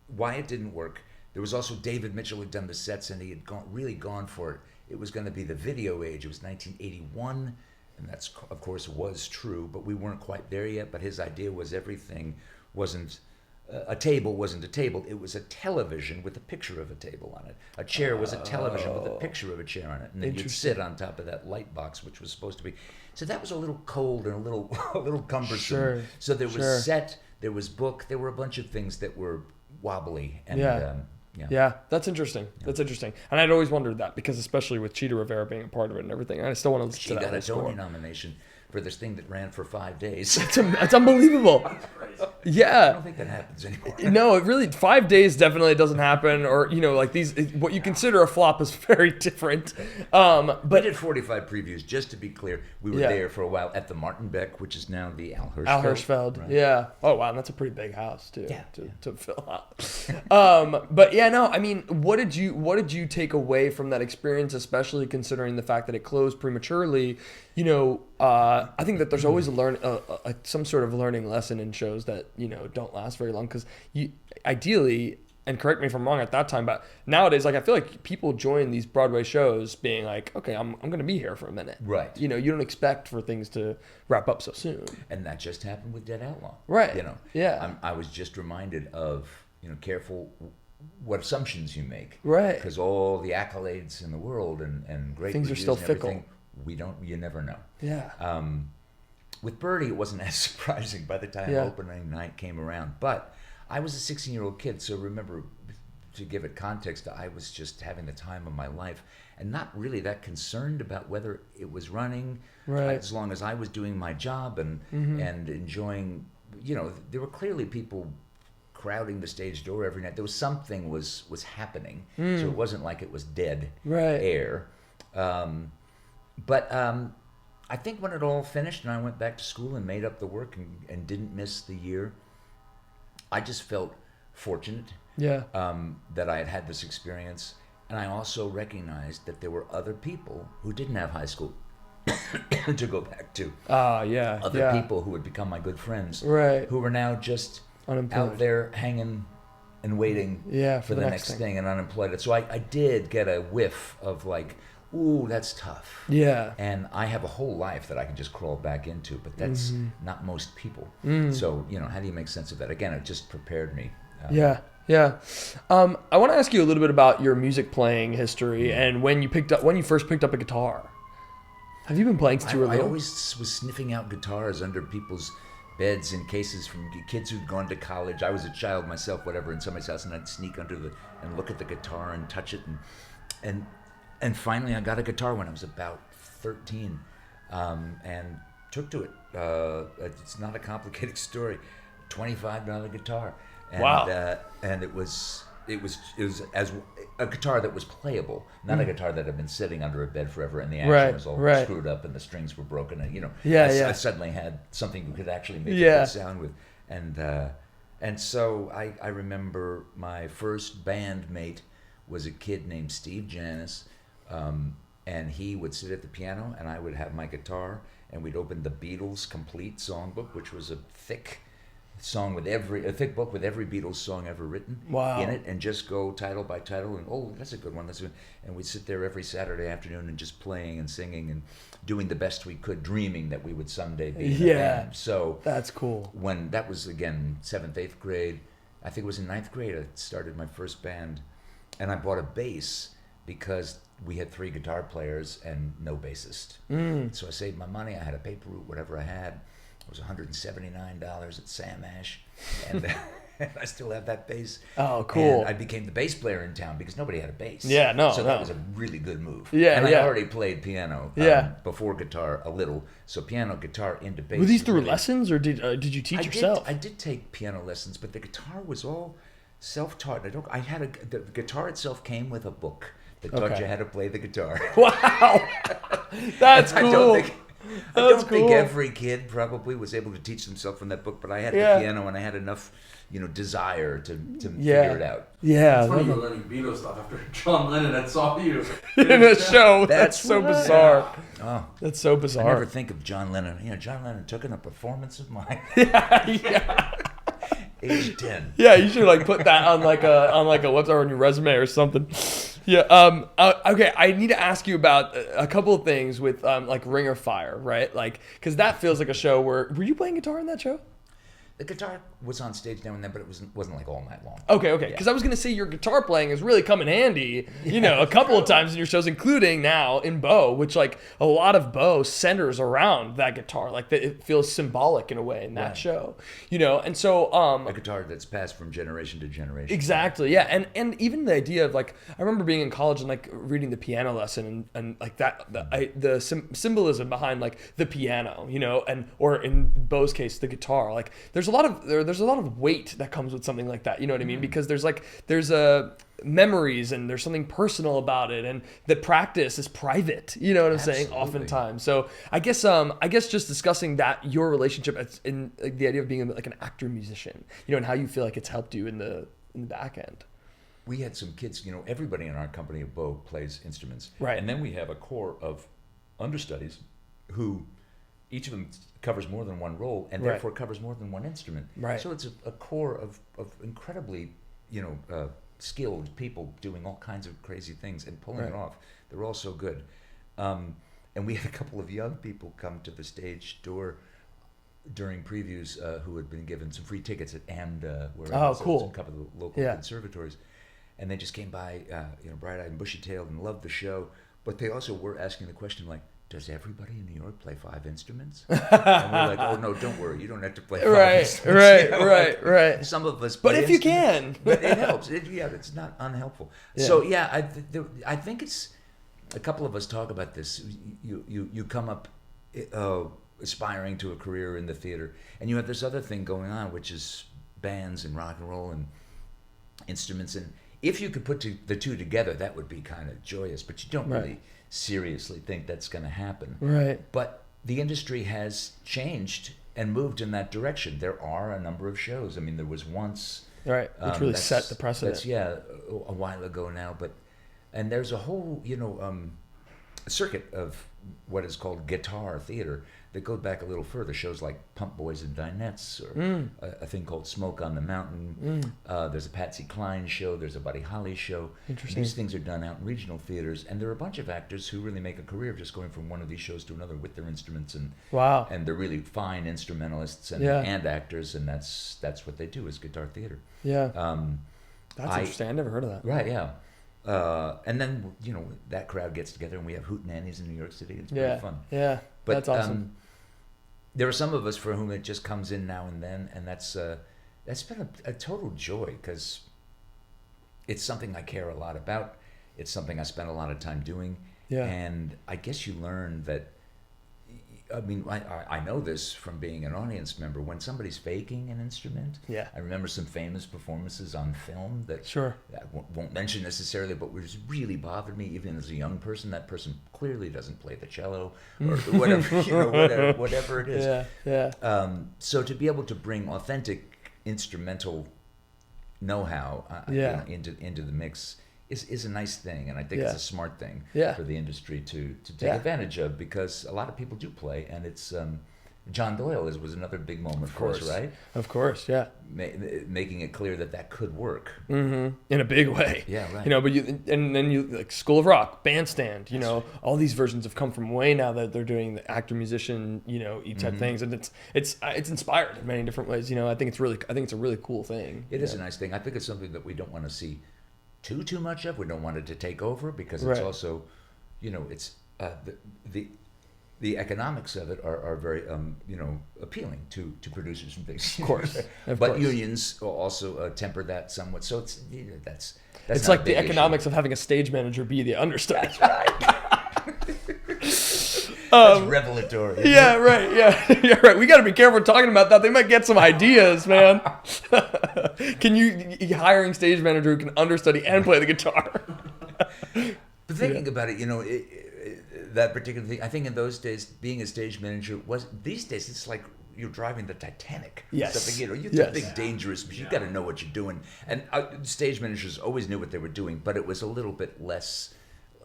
why it didn't work, there was also David Mitchell had done the sets, and he had really gone for it. It was going to be the video age. It was 1981, and that's, of course, was true, but we weren't quite there yet. But his idea was everything wasn't... a table wasn't a table. It was a television with a picture of a table on it. A chair was a television with a picture of a chair on it. And then you'd sit on top of that light box, which was supposed to be... So that was a little cold and a little cumbersome. Sure. So there was set, there was book, there were a bunch of things that were wobbly. And, Yeah, that's interesting. Yeah. That's interesting. And I'd always wondered that, because especially with Chita Rivera being a part of it and everything, I still want to listen She to that. got a Tony nomination for this thing that ran for 5 days. That's unbelievable. Yeah. I don't think that happens anymore. No, it really, 5 days definitely doesn't happen. Or, like these, what you consider a flop is very different. We did 45 previews, just to be clear. We were there for a while at the Martin Beck, which is now the Al Hirschfeld. Al Hirschfeld, right. Yeah. Oh, wow, and that's a pretty big house, too, Yeah, to fill out. But yeah, no, I mean, what did you take away from that experience, especially considering the fact that it closed prematurely? I think that there's always some sort of learning lesson in shows that don't last very long, because you ideally, and correct me if I'm wrong at that time, but nowadays, like, I feel like people join these Broadway shows being like, okay, I'm going to be here for a minute, right? You don't expect for things to wrap up so soon, and that just happened with Dead Outlaw, right? Yeah. I was just reminded of careful what assumptions you make, right? Because all the accolades in the world and great things are still fickle. You never know. Yeah. With Birdie, it wasn't as surprising by the time opening night came around. But I was a 16-year-old kid, so remember, to give it context, I was just having the time of my life and not really that concerned about whether it was running, right? As long as I was doing my job and enjoying, there were clearly people crowding the stage door every night. There was something was happening, so it wasn't like it was dead air. But I think when it all finished and I went back to school and made up the work and didn't miss the year, I just felt fortunate that I had had this experience. And I also recognized that there were other people who didn't have high school to go back to. Other people who had become my good friends, who were now just out there hanging and waiting for the next thing and unemployed. So I did get a whiff of like, ooh, that's tough. Yeah. And I have a whole life that I can just crawl back into, but that's not most people. So, how do you make sense of that? Again, it just prepared me. Yeah. I want to ask you a little bit about your music playing history and when you first picked up a guitar. Have you been playing since you were little? I always was sniffing out guitars under people's beds in cases from kids who'd gone to college. I was a child myself, whatever, in somebody's house, and I'd sneak under and look at the guitar and touch it and finally, I got a guitar when I was about 13, and took to it. It's not a complicated story. $25 guitar. And, wow. And it was as a guitar that was playable, not a guitar that had been sitting under a bed forever, and the action was all screwed up and the strings were broken. And I suddenly had something you could actually make a good sound with. And so I remember my first bandmate was a kid named Steve Janis. And he would sit at the piano, and I would have my guitar, and we'd open the Beatles complete songbook, which was a thick book with every Beatles song ever written in it, and just go title by title, and that's a good one. And we'd sit there every Saturday afternoon and just playing and singing and doing the best we could, dreaming that we would someday be in a band. So that's cool. When that was again 7th, 8th grade, I think it was in 9th grade I started my first band, and I bought a bass because we had 3 guitar players and no bassist. So I saved my money. I had a paper route, whatever I had. It was $179 at Sam Ash, and I still have that bass. Oh, cool. And I became the bass player in town because nobody had a bass. Yeah, no, So no. that was a really good move. Yeah, and yeah. I already played piano before guitar a little. So piano, guitar, into bass. Were these is through really- lessons, or did you teach yourself? I did take piano lessons, but the guitar was all self-taught. The guitar itself came with a book that taught you how to play the guitar. Wow, that's cool. I don't think every kid probably was able to teach themselves from that book, but I had the piano and I had enough, desire to figure it out. Yeah, It's funny you were learning Beatles stuff after John Lennon had saw you in a show. That's That's so right. bizarre. Oh, That's so I bizarre. never think of John Lennon. John Lennon took in a performance of mine. Yeah. Age 10. Yeah, you should like put that on like a website on your resume or something. Yeah. Okay. I need to ask you about a couple of things with like Ring of Fire, right? Like, because that feels like a show where were you playing guitar in that show? The guitar was on stage now and then, but it wasn't like all night long. Okay. Because I was gonna say your guitar playing has really come in handy, a couple of times in your shows, including now in Beau, which like a lot of Beau centers around that guitar. Like it feels symbolic in a way in that show, and so A guitar that's passed from generation to generation. Exactly, yeah, and even the idea of like I remember being in college and like reading the piano lesson and like that the symbolism behind like the piano, and or in Beau's case the guitar. Like there's a lot of weight that comes with something like that. You know what I mean? Because there's memories and there's something personal about it, and the practice is private. You know what I'm saying? Absolutely. Oftentimes. So I guess just discussing that your relationship in like, the idea of being like an actor musician, and how you feel like it's helped you in the back end. We had some kids, everybody in our company of Beau plays instruments. Right. And then we have a core of understudies who each of them covers more than one role and therefore covers more than one instrument. Right. So it's a core of incredibly, skilled people doing all kinds of crazy things and pulling it off. They're all so good. And we had a couple of young people come to the stage door during previews who had been given some free tickets at AMDA, where I was cool. in a couple of the local conservatories. And they just came by, bright-eyed and bushy-tailed and loved the show. But they also were asking the question, like, does everybody in New York play 5 instruments? And we're like, oh, no, don't worry. You don't have to play 5 instruments. Right. Some of us But play if you instruments, can. but it helps. It's not unhelpful. Yeah. So, I think it's, a couple of us talk about this. You come up aspiring to a career in the theater, and you have this other thing going on, which is bands and rock and roll and instruments. And if you could put the two together, that would be kind of joyous, but you don't really seriously think that's going to happen. Right. But the industry has changed and moved in that direction. There are a number of shows. I mean, there was once... Right, which really set the precedent. That's, a while ago now. And there's a whole, circuit of what is called guitar theater that goes back a little further. Shows like Pump Boys and Dinettes, or a thing called Smoke on the Mountain. There's a Patsy Cline show. There's a Buddy Holly show. Interesting. These things are done out in regional theaters, and there are a bunch of actors who really make a career of just going from one of these shows to another with their instruments, and wow, and they're really fine instrumentalists and actors, and that's what they do is guitar theater. Yeah. That's interesting. I never heard of that. Right. Yeah. And then that crowd gets together, and we have hootenannies in New York City. It's pretty fun. Yeah. But that's awesome. There are some of us for whom it just comes in now and then, and that's been a total joy because it's something I care a lot about. It's something I spend a lot of time doing. Yeah. And I guess you learn that. I mean, I know this from being an audience member. When somebody's faking an instrument, I remember some famous performances on film that I won't mention necessarily, but which really bothered me. Even as a young person, that person clearly doesn't play the cello or whatever, whatever it is. So to be able to bring authentic instrumental know-how into the mix is a nice thing, and I think it's a smart thing for the industry to take advantage of, because a lot of people do play, and it's John Doyle was another big moment for us, right? Of course, yeah. Making it clear that could work in a big way. Yeah, right. But and then you like School of Rock, Bandstand. All these versions have come from way now that they're doing the actor musician, type things, and it's inspired in many different ways. I think it's a really cool thing. It is a nice thing. I think it's something that we don't want to see too much of. We don't want it to take over because it's Right. also, it's the economics of it are very appealing to producers and things. Of course. Of But course. unions also temper that somewhat. So it's that's It's not like a the big issue. economics of having a stage manager be the understudy. That's revelatory. isn't Yeah, it? right. Yeah, yeah, right. We got to be careful talking about that. They might get some ideas, man. Can you hiring stage manager who can understudy and play the guitar? But thinking about it, that particular thing, I think in those days, being a stage manager these days, it's like you're driving the Titanic. Yes. Something, it's Yes. a big, dangerous, but you got to know what you're doing. And stage managers always knew what they were doing, but it was a little bit less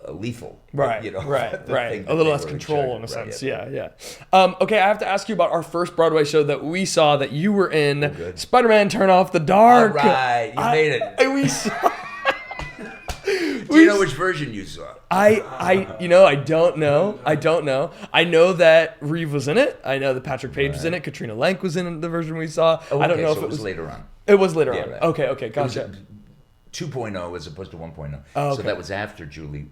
lethal. Right, right, right. A little less control in a sense. Yeah. Okay, I have to ask you about our first Broadway show that we saw that you were in. good. Spider-Man: Turn Off the Dark. All right, you made it. We saw. Do you know which version you saw? I don't know. I know that Reeve was in it. I know that Patrick Page was in it. Katrina Lenk was in the version we saw. Oh, I don't okay, know so if it was later on. It was later Yeah, on. right. Okay, It was gotcha. 2.0 as opposed to 1.0. Oh, So okay. that was after Julie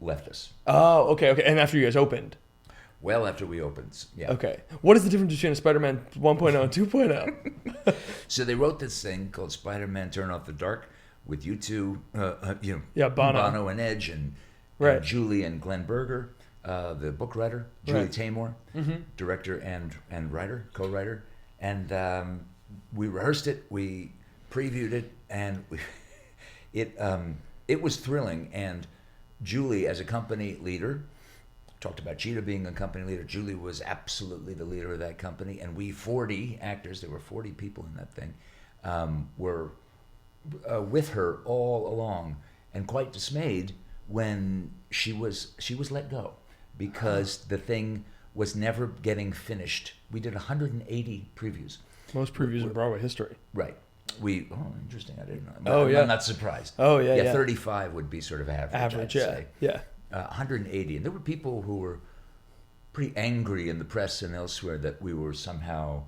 left us. Oh, okay. And after you guys opened. Well, after we opened, yeah. Okay. What is the difference between a Spider-Man 1.0 and 2.0? So they wrote this thing called Spider-Man: Turn Off the Dark with you two, Yeah, Bono. and Edge, and Right. Julie and Glenn Berger, the book writer, Julie Right. Taymor, director and writer, co-writer, and we rehearsed it, we previewed it, and it was thrilling. And Julie, as a company leader, talked about Chita being a company leader. Julie was absolutely the leader of that company, and we 40 actors, there were 40 people in that thing, were with her all along, and quite dismayed when she was let go because the thing was never getting finished. We did 180 previews. Most previews in Broadway history. Right. Interesting. I didn't know. Oh, yeah. I'm not surprised. Oh, yeah. 35 would be sort of average. Average, I'd yeah. say. Yeah. 180, and there were people who were pretty angry in the press and elsewhere that we were somehow,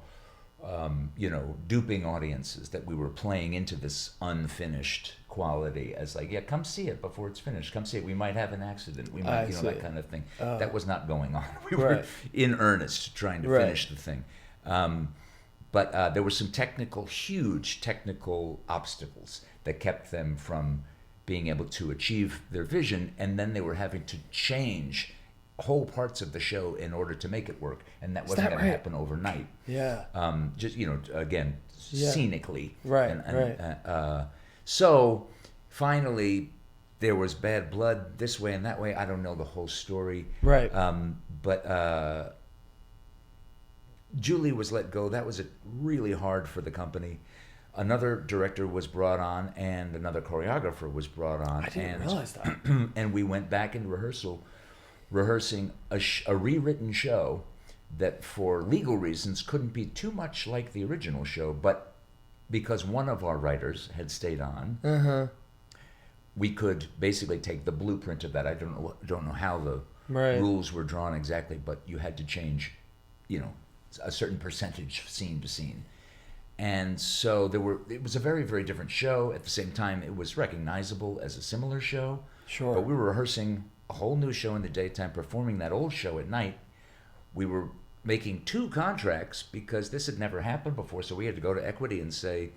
duping audiences, that we were playing into this unfinished quality as like, yeah, come see it before it's finished. Come see it. We might have an accident. We might, I see. that kind of thing. That was not going on. We Right. were in earnest trying to Right. finish the thing. But there were some huge technical obstacles that kept them from being able to achieve their vision, and then they were having to change whole parts of the show in order to make it work, and that wasn't that going to right? happen overnight. Yeah. Just again, Yeah. scenically. Right, Right. So finally, there was bad blood this way and that way. I don't know the whole story. Right. But Julie was let go. That was really hard for the company. Another director was brought on, and another choreographer was brought on. I didn't realize that. And we went back into rehearsing a rewritten show that, for legal reasons, couldn't be too much like the original show. But because one of our writers had stayed on, we could basically take the blueprint of that. I don't know how the Right. rules were drawn exactly, but you had to change, a certain percentage scene to scene. And so it was a very, very different show. At the same time, it was recognizable as a similar show. Sure. But we were rehearsing a whole new show in the daytime, performing that old show at night. We were making 2 contracts because this had never happened before. So we had to go to Equity and say,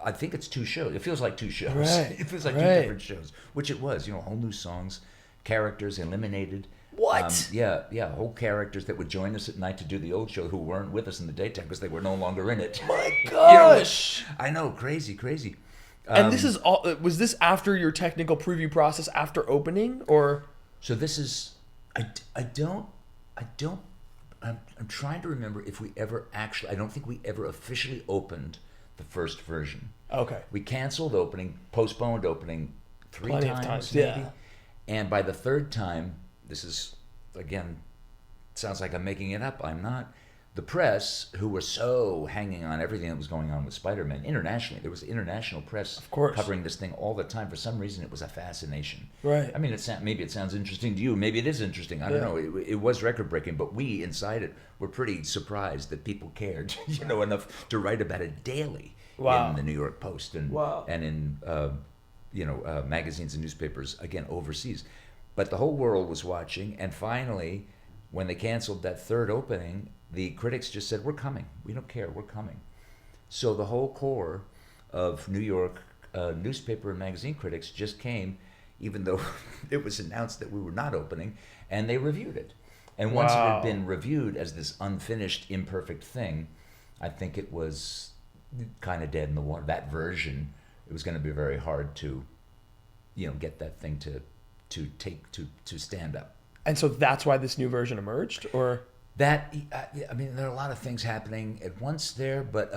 I think it's 2 shows. It feels like 2 shows. Right. It feels like 2 Right. different shows, which it was. Whole new songs, characters eliminated. What? Yeah, whole characters that would join us at night to do the old show who weren't with us in the daytime because they were no longer in it. My gosh. I know, crazy. And this is all. Was this after your technical preview process after opening, or? So this is, I'm trying to remember if we ever I don't think we ever officially opened the first version. Okay. We canceled opening, postponed opening 3 Plenty of times, times, maybe. yeah. And by the 3rd time, this is, again, sounds like I'm making it up. I'm not. The press, who were so hanging on everything that was going on with Spider-Man internationally, there was international press Of course. covering this thing all the time. For some reason, it was a fascination. Right. I mean, maybe it sounds interesting to you. Maybe it is interesting. I don't know. It was record-breaking, but we inside it were pretty surprised that people cared, enough to write about it daily Wow. in the New York Post and Wow. and in magazines and newspapers, again, overseas. But the whole world was watching, and finally, when they canceled that third opening, the critics just said, we're coming. We don't care. We're coming. So the whole core of New York newspaper and magazine critics just came, even though it was announced that we were not opening, and they reviewed it. And once it had been reviewed as this unfinished, imperfect thing, I think it was kind of dead in the water. That version, it was going to be very hard to, get that thing to stand up. And so that's why this new version emerged, or that? I mean, there are a lot of things happening at once there, but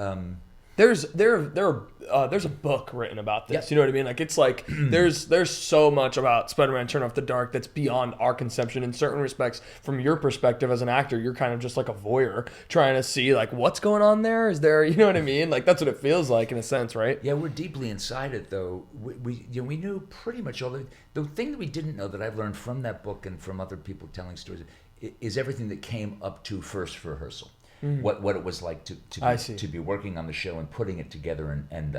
there's a book written about this. Yep. You know what I mean? Like it's like there's so much about Spider-Man: Turn Off the Dark that's beyond our conception. In certain respects, from your perspective as an actor, you're kind of just like a voyeur trying to see like what's going on there. Is there, you know what I mean? Like that's what it feels like in a sense, right? Yeah, we're deeply inside it though. We knew pretty much all the thing that we didn't know that I've learned from that book and from other people telling stories is everything that came up to first rehearsal. What it was like to be working on the show and putting it together and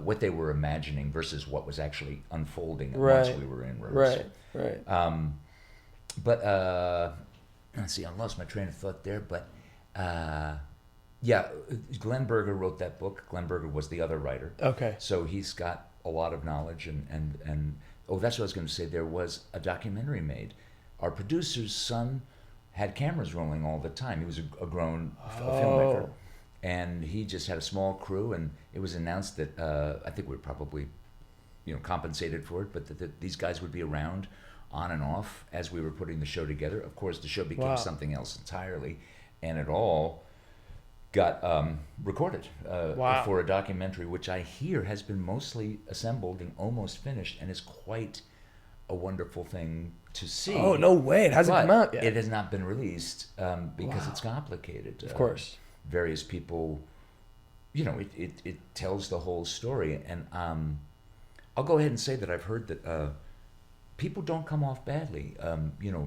what they were imagining versus what was actually unfolding once we were in rehearsal. Right. But let's see, I lost my train of thought there. But Glenn Berger wrote that book. Glenn Berger was the other writer. Okay. So he's got a lot of knowledge and that's what I was going to say. There was a documentary made. Our producer's son had cameras rolling all the time. He was a grown filmmaker, and he just had a small crew. And it was announced that I think we were probably, compensated for it, but that these guys would be around on and off as we were putting the show together. Of course, the show became something else entirely, and it all got recorded for a documentary, which I hear has been mostly assembled and almost finished, and is quite a wonderful thing to see. Oh, no way. It hasn't come out yet. It has not been released because it's complicated. Of course. Various people, it tells the whole story. And I'll go ahead and say that I've heard that people don't come off badly.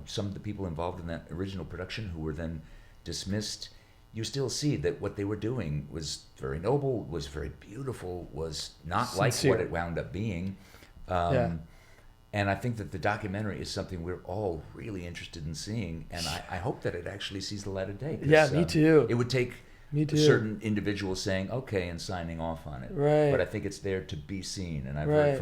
Some of the people involved in that original production who were then dismissed, you still see that what they were doing was very noble, was very beautiful, was not sincere, like what it wound up being. And I think that the documentary is something we're all really interested in seeing, and I hope that it actually sees the light of day. Yeah, me too. It would take certain individuals saying okay and signing off on it. Right. But I think it's there to be seen, and I've heard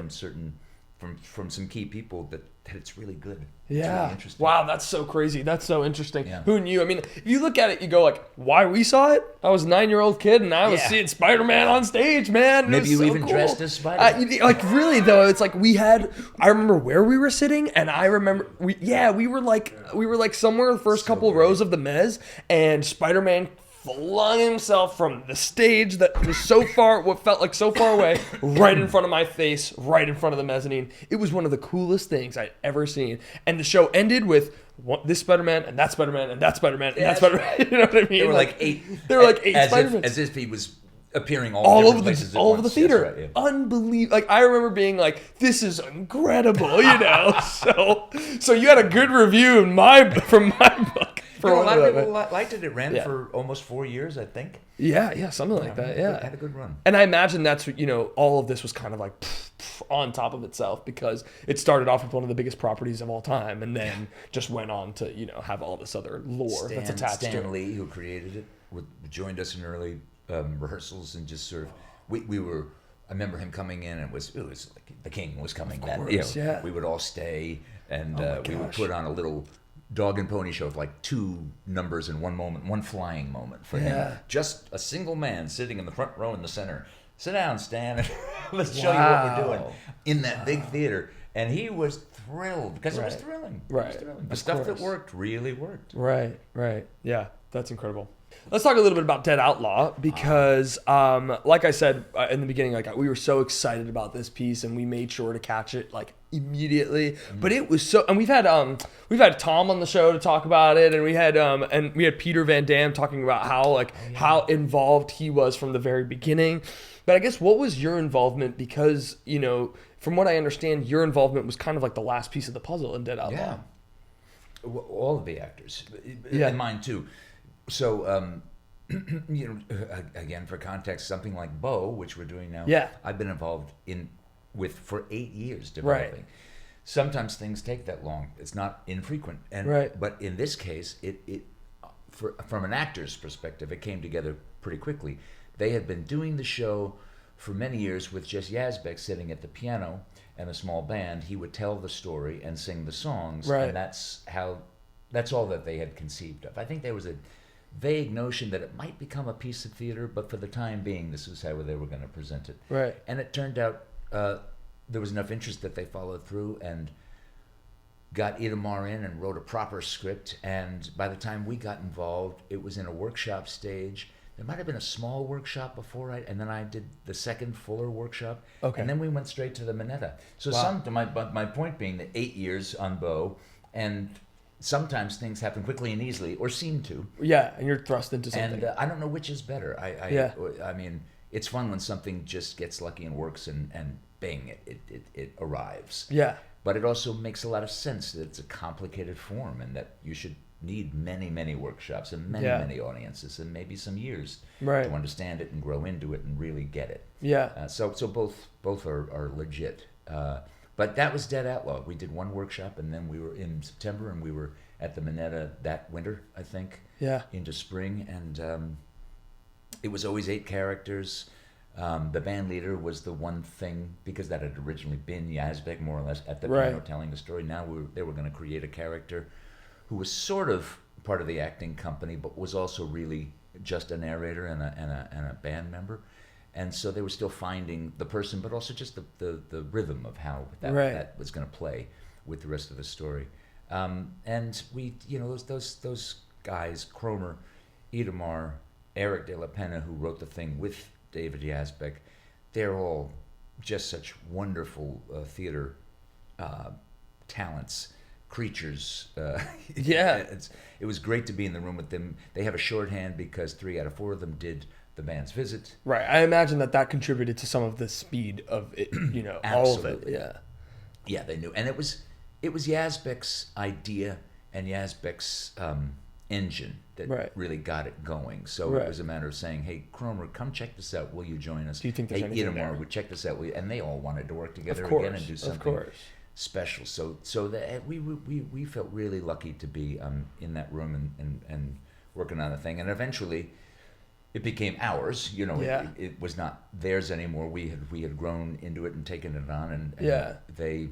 from some key people that it's really good. Yeah. It's really interesting. Wow, that's so crazy. That's so interesting. Yeah. Who knew? I mean, if you look at it, you go like, why we saw it? I was a 9-year-old kid and I was seeing Spider-Man on stage, man. Maybe you even dressed as Spider-Man. Like really though, it's like I remember where we were sitting, and I remember we were like somewhere in the first couple rows of the mezz, and Spider-Man flung himself from the stage that was what felt like so far away, right in front of my face, right in front of the mezzanine. It was one of the coolest things I'd ever seen. And the show ended with this Spider-Man, and that Spider-Man, and that Spider-man, and that Spider-Man. Right. You know what I mean? There were like eight. There were like eight Spider-Mans. As if he was appearing all over the theater. Right, yeah. Unbelievable. Like I remember being like, this is incredible, So you had a good review from my book. A lot of people liked it. It ran for almost 4 years, I think. Yeah, something like that. Yeah, it had a good run. And I imagine that's all of this was kind of like on top of itself, because it started off with one of the biggest properties of all time, and then just went on to have all this other lore that's attached to it. Stan Lee, who created it, joined us in early rehearsals, and just sort of we were. I remember him coming in, and it was like the king was coming. Of course, We would all stay, and we would put on a little dog and pony show of like 2 numbers in one moment, one flying moment for him. Just a single man sitting in the front row in the center. Sit down, Stan, and let's show you what we're doing in that big theater. And he was thrilled because it was thrilling. Right. It was thrilling. The stuff that worked really worked. Right. Yeah, that's incredible. Let's talk a little bit about Dead Outlaw, because like I said in the beginning, like we were so excited about this piece, and we made sure to catch it like immediately. Mm-hmm. But it was so, and we've had Tom on the show to talk about it, and we had Peter Van Dam talking about how involved he was from the very beginning. But I guess, what was your involvement? Because from what I understand, your involvement was kind of like the last piece of the puzzle in Dead Outlaw. Yeah, all of the actors, and mine too. So, again, for context, something like Beau, which we're doing now. Yeah. I've been involved in for 8 years developing. Right. Sometimes things take that long. It's not infrequent. And Right. but in this case, from an actor's perspective, it came together pretty quickly. They had been doing the show for many years with just Yazbek sitting at the piano and a small band. He would tell the story and sing the songs, Right. and that's all that they had conceived of. I think there was a vague notion that it might become a piece of theater, but for the time being, this was how they were going to present it. Right. And it turned out there was enough interest that they followed through and got Itamar in and wrote a proper script. And by the time we got involved, it was in a workshop stage. There might have been a small workshop before, and then I did the second fuller workshop. Okay. And then we went straight to the Minetta. So Wow. my point being that 8 years on Beau, and sometimes things happen quickly and easily, or seem to. Yeah, and you're thrust into something. And I don't know which is better. I mean, it's fun when something just gets lucky and works, and bang, it arrives. Yeah. But it also makes a lot of sense that it's a complicated form, and that you should need many, many workshops and many, Yeah. many audiences, and maybe some years Right. to understand it and grow into it and really get it. Yeah. So both are legit. But that was Dead Outlaw. We did one workshop, and then we were in September, and we were at the Minetta that winter, I think. Yeah. Into spring, and it was always 8 characters. The band leader was the one thing, because that had originally been Yazbek, more or less, at the Right. piano telling the story. Now they were going to create a character who was sort of part of the acting company, but was also really just a narrator and a band member. And so they were still finding the person, but also just the rhythm of how that was going to play with the rest of the story. And we, those guys, Cromer, Itamar, Eric De La Pena, who wrote the thing with David Yazbek, they're all just such wonderful theater talents, creatures. Yeah. It was great to be in the room with them. They have a shorthand because 3 out of 4 of them did the band's visit. Right. I imagine that contributed to some of the speed of it, all of it. Absolutely. Yeah. Yeah, they knew. And it was Yazbek's idea and Yazbek's engine that Right. really got it going. So Right. it was a matter of saying, hey, Cromer, come check this out. Will you join us? Do you think there's hey, anything Itamar, there? would check this out. And they all wanted to work together Of course. again and do something Of course. special. So that we felt really lucky to be in that room and working on the thing. And eventually it became ours. Yeah. It was not theirs anymore. We had grown into it and taken it on, and Yeah. they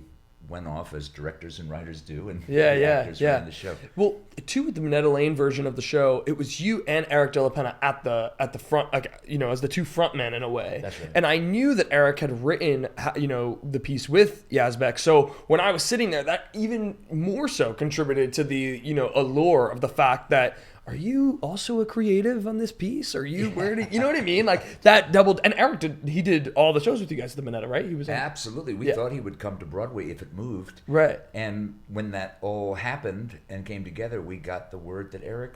went off as directors and writers do, and Yeah, the yeah, actors yeah. ran the show. Well, too, with the Minetta Lane version of the show, it was you and Eric De La Pena at the front, like, as the two frontmen in a way. That's right. And I knew that Eric had written, the piece with Yazbek. So when I was sitting there, that even more so contributed to the, allure of the fact that, are you also a creative on this piece? Are you, where did, you know what I mean? Like, that doubled, and Eric did all the shows with you guys at the Minetta, right? He was Absolutely. We Yeah. thought he would come to Broadway if it moved. Right. And when that all happened and came together, we got the word that Eric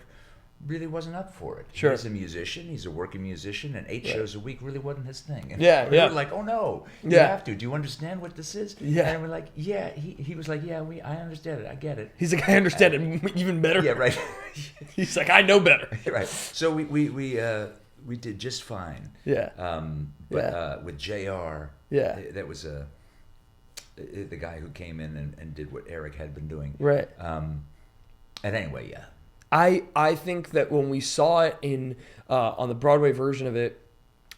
really wasn't up for it. Sure. He's a musician. He's a working musician, and 8 shows a week really wasn't his thing. And Yeah, we yeah. were like, oh no, you Yeah. have to. Do you understand what this is? Yeah. And we're like, yeah. He was like, yeah, I understand it. I get it. He's like, I understand it even better. Yeah, right. He's like, I know better. Right. So we did just fine. Yeah. But with JR, Yeah. that was the guy who came in and did what Eric had been doing. Right. And anyway, yeah. I think that when we saw it in on the Broadway version of it,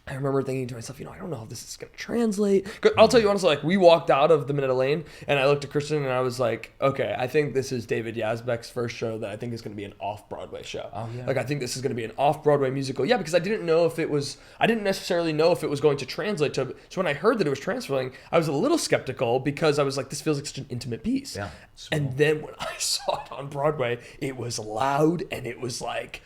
I remember thinking to myself, I don't know if this is going to translate. 'Cause I'll tell you honestly, like, we walked out of the Minetta Lane, and I looked at Kristen, and I was like, okay, I think this is David Yazbek's first show that I think is going to be an off-Broadway show. Oh, yeah. Like, I think this is going to be an off-Broadway musical. Yeah, because I didn't necessarily know if it was going to translate to, so when I heard that it was transferring, I was a little skeptical, because I was like, this feels like such an intimate piece. Yeah. And then when I saw it on Broadway, it was loud, and it was like,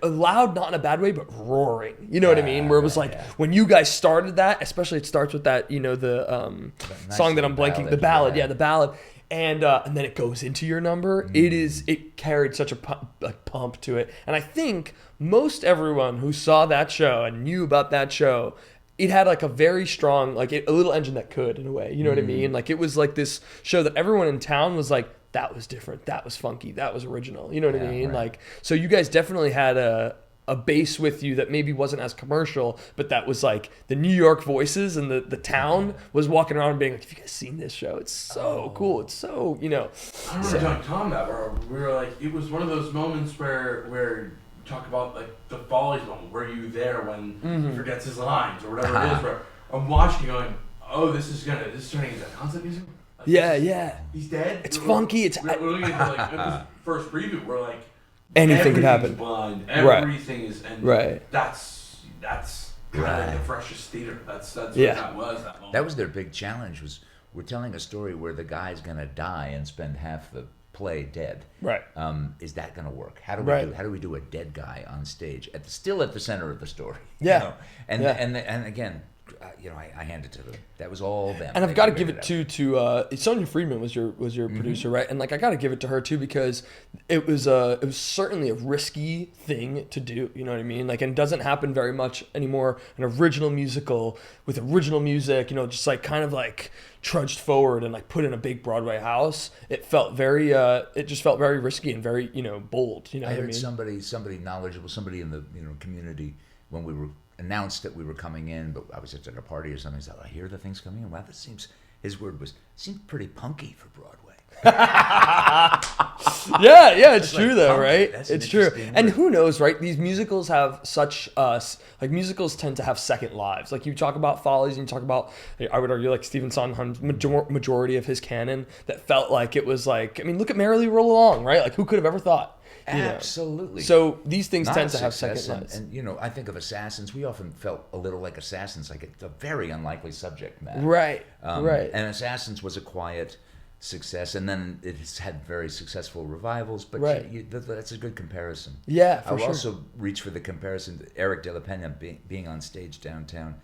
loud, not in a bad way, but roaring. You know what I mean? Where it was like, when you guys started that, especially it starts with that, the nice song that I'm little blanking, the ballad, ballad, yeah. the ballad. And then it goes into your number. It carried such a pump to it. And I think most everyone who saw that show and knew about that show, it had like a very strong, like a little engine that could, in a way. You know what I mean? Like, it was like this show that everyone in town was like, that was different, that was funky, that was original. You know what I Yeah, mean? right. Like, so you guys definitely had a a bass with you that maybe wasn't as commercial, but that was like the New York voices and the town was walking around and being like, have you guys seen this show? It's so cool. It's so, I remember telling Tom that where we were like, it was one of those moments where you talk about like the Follies moment. Were you there when he forgets his lines or whatever it is? Where I'm watching, going, oh, this is turning into a concept musical. Like, he's dead. It's funky. We're looking at like this first preview. We're like, anything could happen. Blind. Everything is, and right. That's kind of like the freshest theater. That's what that was. That moment. That was their big challenge. Was we're telling a story where the guy's gonna die and spend half the play dead. Right. Is that gonna work? How do we do a dead guy on stage still at the center of the story? Yeah. And again. I hand it to them. That was all them. And I've got to give it to Sonia Friedman was your producer, right? And like I got to give it to her too because it was certainly a risky thing to do. You know what I mean? Like, and it doesn't happen very much anymore. An original musical with original music, just like kind of like trudged forward and like put in a big Broadway house. It felt very it just felt very risky and very bold. You know I what I heard mean? somebody knowledgeable, somebody in the community when we were announced that we were coming in, but I was just at a party or something. So I hear the things coming in. Wow, his word seemed pretty punky for Broadway. yeah, it's true though, punky. right? That's It's true. word. And who knows, right? These musicals have such like musicals tend to have second lives. Like you talk about Follies and you talk about, I would argue, like Stephen Sondheim's majority of his canon that felt like it was like, I mean, look at Merrily Roll Along, right? Like who could have ever thought? Absolutely. So these things Not tend a to have success, second lives. And I think of Assassins. We often felt a little like Assassins, like it's a very unlikely subject matter. Right. Right. And Assassins was a quiet success, and then it's had very successful revivals. But Right. that's a good comparison. Yeah, I for will sure. also reach for the comparison. Eric De La Pena being on stage downtown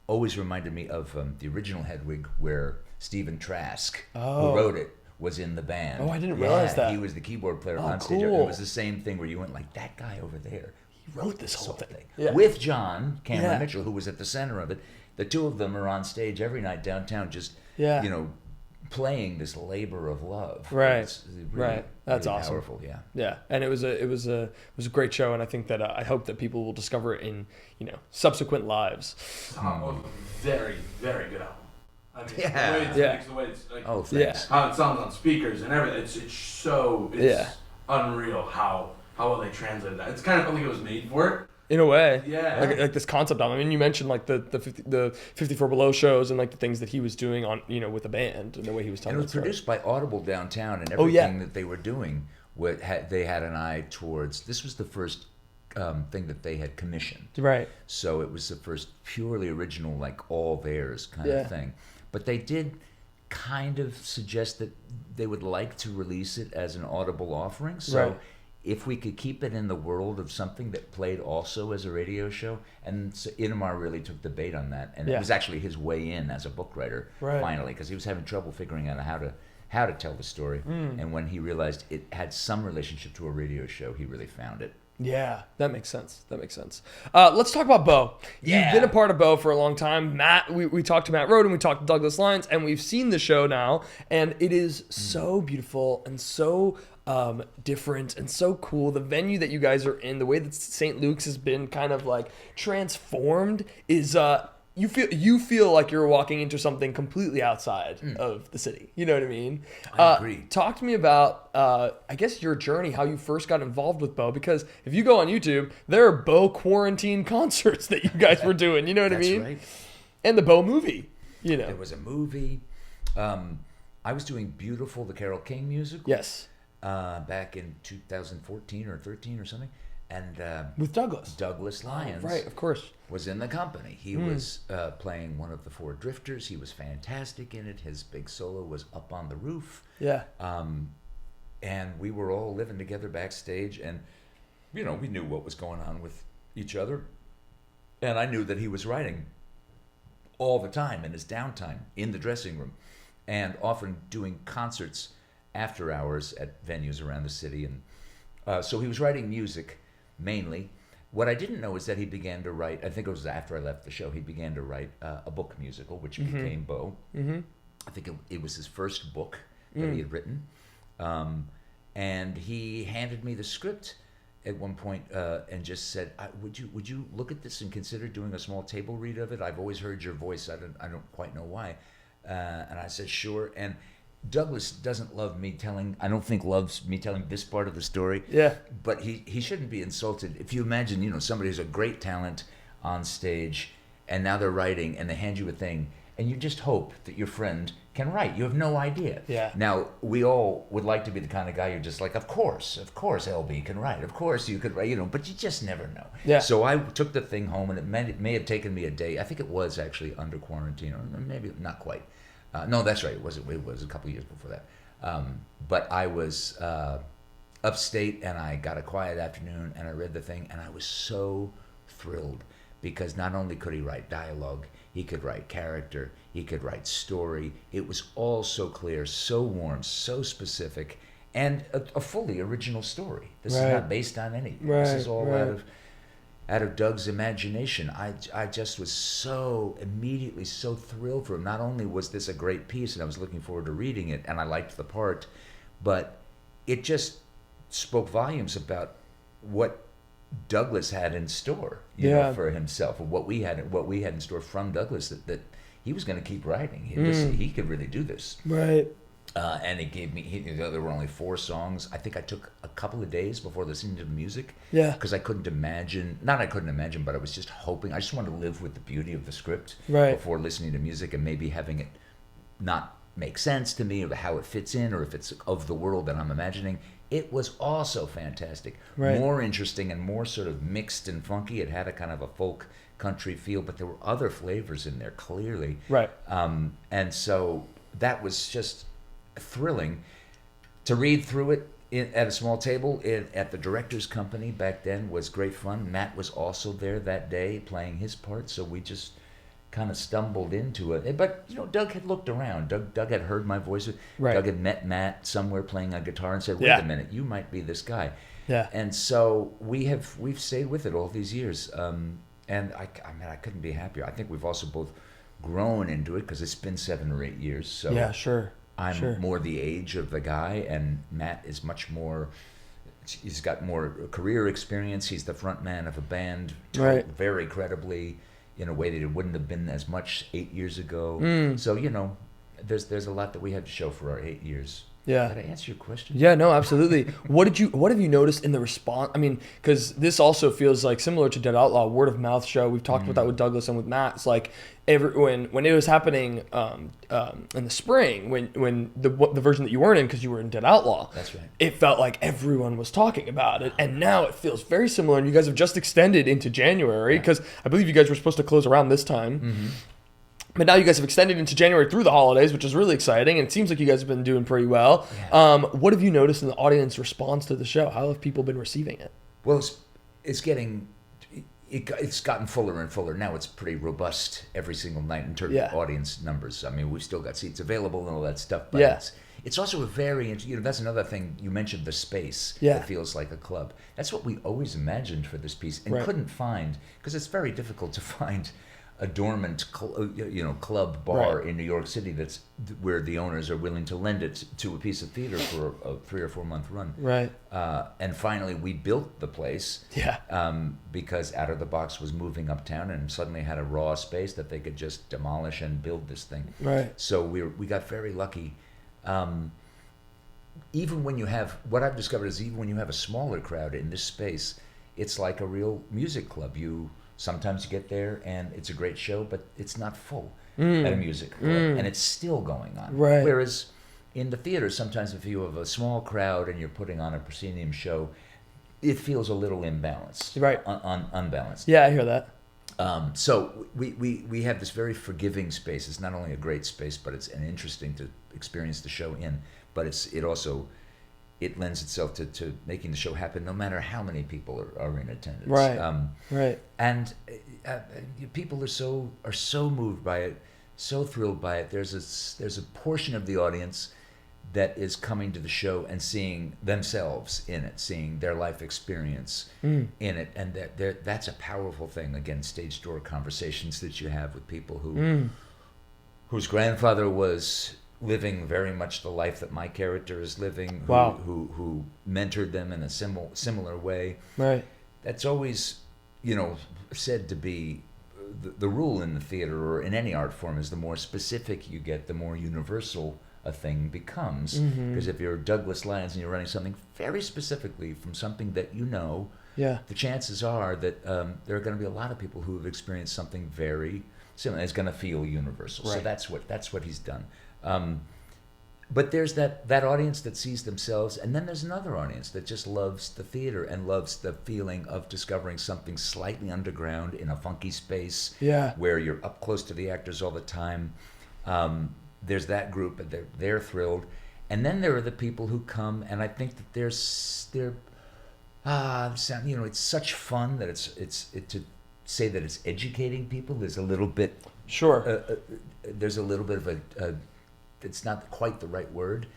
always reminded me of the original Hedwig, where Stephen Trask, who wrote it, was in the band. Oh, I didn't realize that. He was the keyboard player on stage. Cool. It was the same thing where you went like, that guy over there. He wrote this whole thing. With John Cameron Yeah. Mitchell, who was at the center of it. The two of them are on stage every night downtown, just playing this labor of love. Right. It's really, Right. That's really awesome. Powerful, yeah. Yeah, and it was a great show, and I think that I hope that people will discover it in subsequent lives. Very, very good album. I mean, Yeah. the way it's mixed, the way it's like, Oh, thanks. how it sounds on speakers and everything. It's unreal how well they translated that. It's kind of like it was made for it. In a way, Yeah. like this concept album. I mean, you mentioned like the 54 Below shows and like the things that he was doing on with the band and the way he was telling. And it was the story. produced by Audible downtown, and everything that they were doing, they had an eye towards. This was the first thing that they had commissioned. Right. So it was the first purely original, like all theirs kind of thing. But they did kind of suggest that they would like to release it as an Audible offering. So if we could keep it in the world of something that played also as a radio show, and so Inamar really took the bait on that, and it was actually his way in as a book writer finally, because he was having trouble figuring out how to tell the story. And when he realized it had some relationship to a radio show, he really found it. Yeah, that makes sense. Let's talk about Beau. You've been a part of Beau for a long time. Matt, we talked to Matt Roden, we talked to Douglas Lyons, and we've seen the show now, and it is so beautiful and so different and so cool. The venue that you guys are in, the way that St. Luke's has been kind of like transformed is you feel like you're walking into something completely outside of the city. You know what I mean? I agree. Talk to me about, I guess, your journey, how you first got involved with Beau. Because if you go on YouTube, there are Beau quarantine concerts that you guys were doing. You know what I mean? Right. And the Beau movie. There was a movie. I was doing Beautiful, the Carole King musical. Yes. Back in 2014 or 13 or something. And With Douglas. Douglas Lyons, Right, of course. was in the company. He was playing one of the four drifters. He was fantastic in it. His big solo was Up on the Roof. Yeah. And we were all living together backstage, and we knew what was going on with each other. And I knew that he was writing all the time in his downtime in the dressing room, and often doing concerts after hours at venues around the city. And so he was writing music mainly. What I didn't know is that he began to write, I think it was after I left the show, he began to write a book musical, which became Beau. I think it was his first book that he had written. And he handed me the script, at one point and just said, would you look at this and consider doing a small table read of it? I've always heard your voice. I don't quite know why. And I said, sure. And Douglas doesn't love me telling, I don't think loves me telling this part of the story. Yeah. But he shouldn't be insulted. If you imagine, you know, somebody who's a great talent on stage and now they're writing and they hand you a thing and you just hope that your friend can write. You have no idea. Yeah. Now, we all would like to be the kind of guy you're just like, of course, Elbi can write. Of course you could write, you know, but you just never know. Yeah. So I took the thing home and it may have taken me a day. I think it was actually under quarantine, or maybe not quite. No, that's right. It was a couple of years before that. But I was upstate and I got a quiet afternoon and I read the thing and I was so thrilled because not only could he write dialogue, he could write character, he could write story. It was all so clear, so warm, so specific, and a fully original story. This is not based on anything. This is all out of Doug's imagination. I just was so immediately so thrilled for him. Not only was this a great piece and I was looking forward to reading it and I liked the part, but it just spoke volumes about what Douglas had in store, you know, for himself, and what we had in store from Douglas, that he was going to keep writing. He could really do this. Right. And it gave me, there were only 4 songs. I think I took a couple of days before listening to the music. Yeah. Because I couldn't imagine, but I was just hoping, I just wanted to live with the beauty of the script before listening to music and maybe having it not make sense to me, or how it fits in, or if it's of the world that I'm imagining. It was also fantastic. Right. More interesting and more sort of mixed and funky. It had a kind of a folk country feel, but there were other flavors in there, clearly. Right. And so that was just thrilling to read through it at a small table at the director's company back then. Was great fun. Matt was also there that day playing his part, so we just kind of stumbled into it. But you know, Doug had looked around. Doug had heard my voice. Right. Doug had met Matt somewhere playing a guitar and said, "Wait a minute, you might be this guy." Yeah. And so we've stayed with it all these years. And I mean, I couldn't be happier. I think we've also both grown into it because it's been 7 or 8 years. So yeah, sure. I'm more the age of the guy, and Matt is much more. He's got more career experience. He's the front man of a band, very credibly, in a way that it wouldn't have been as much 8 years ago. So you know, there's a lot that we had to show for our 8 years. Yeah. Did I answer your question? Yeah, no, absolutely. What have you noticed in the response? I mean, because this also feels like similar to Dead Outlaw, word of mouth show. We've talked about that with Douglas and with Matt. It's like when it was happening in the spring, when the version that you weren't in because you were in Dead Outlaw. That's right. It felt like everyone was talking about it, and now it feels very similar. And you guys have just extended into January because I believe you guys were supposed to close around this time. Mm-hmm. But now you guys have extended into January through the holidays, which is really exciting, and it seems like you guys have been doing pretty well. Yeah. What have you noticed in the audience response to the show? How have people been receiving it? Well, it's gotten fuller and fuller. Now it's pretty robust every single night in terms of audience numbers. I mean, we've still got seats available and all that stuff, but it's also a very, that's another thing. You mentioned the space that feels like a club. That's what we always imagined for this piece and couldn't find, because it's very difficult to find a dormant, club bar in New York City that's where the owners are willing to lend it to a piece of theater for a 3 or 4 month run. Right. And finally, we built the place. Yeah. Because Out of the Box was moving uptown and suddenly had a raw space that they could just demolish and build this thing. Right. So we got very lucky. Even when you have, what I've discovered is even when you have a smaller crowd in this space, it's like a real music club. Sometimes you get there and it's a great show, but it's not full at a music club, and it's still going on. Right. Whereas in the theater, sometimes if you have a small crowd and you're putting on a proscenium show, it feels a little imbalanced, right? Unbalanced. Yeah, I hear that. So we have this very forgiving space. It's not only a great space, but it's interesting to experience the show in. But it lends itself to making the show happen, no matter how many people are in attendance. Right. Right. And people are so moved by it, so thrilled by it. There's a portion of the audience that is coming to the show and seeing themselves in it, seeing their life experience in it, and that's a powerful thing. Again, stage door conversations that you have with people whose grandfather was living very much the life that my character is living, Wow. who mentored them in a similar way. Right. That's always, said to be the rule in the theater or in any art form is the more specific you get, the more universal a thing becomes. Because if you're Douglas Lyons and you're running something very specifically from something that Yeah. the chances are that there are going to be a lot of people who have experienced something very similar. It's going to feel universal. Right. So that's what he's done. But there's that audience that sees themselves, and then there's another audience that just loves the theater and loves the feeling of discovering something slightly underground in a funky space, Yeah. where you're up close to the actors all the time. There's that group, and they're thrilled, and then there are the people who come, and I think that it's such fun that it's to say that it's educating people. There's a little bit, Sure. there's a little bit of a it's not quite the right word,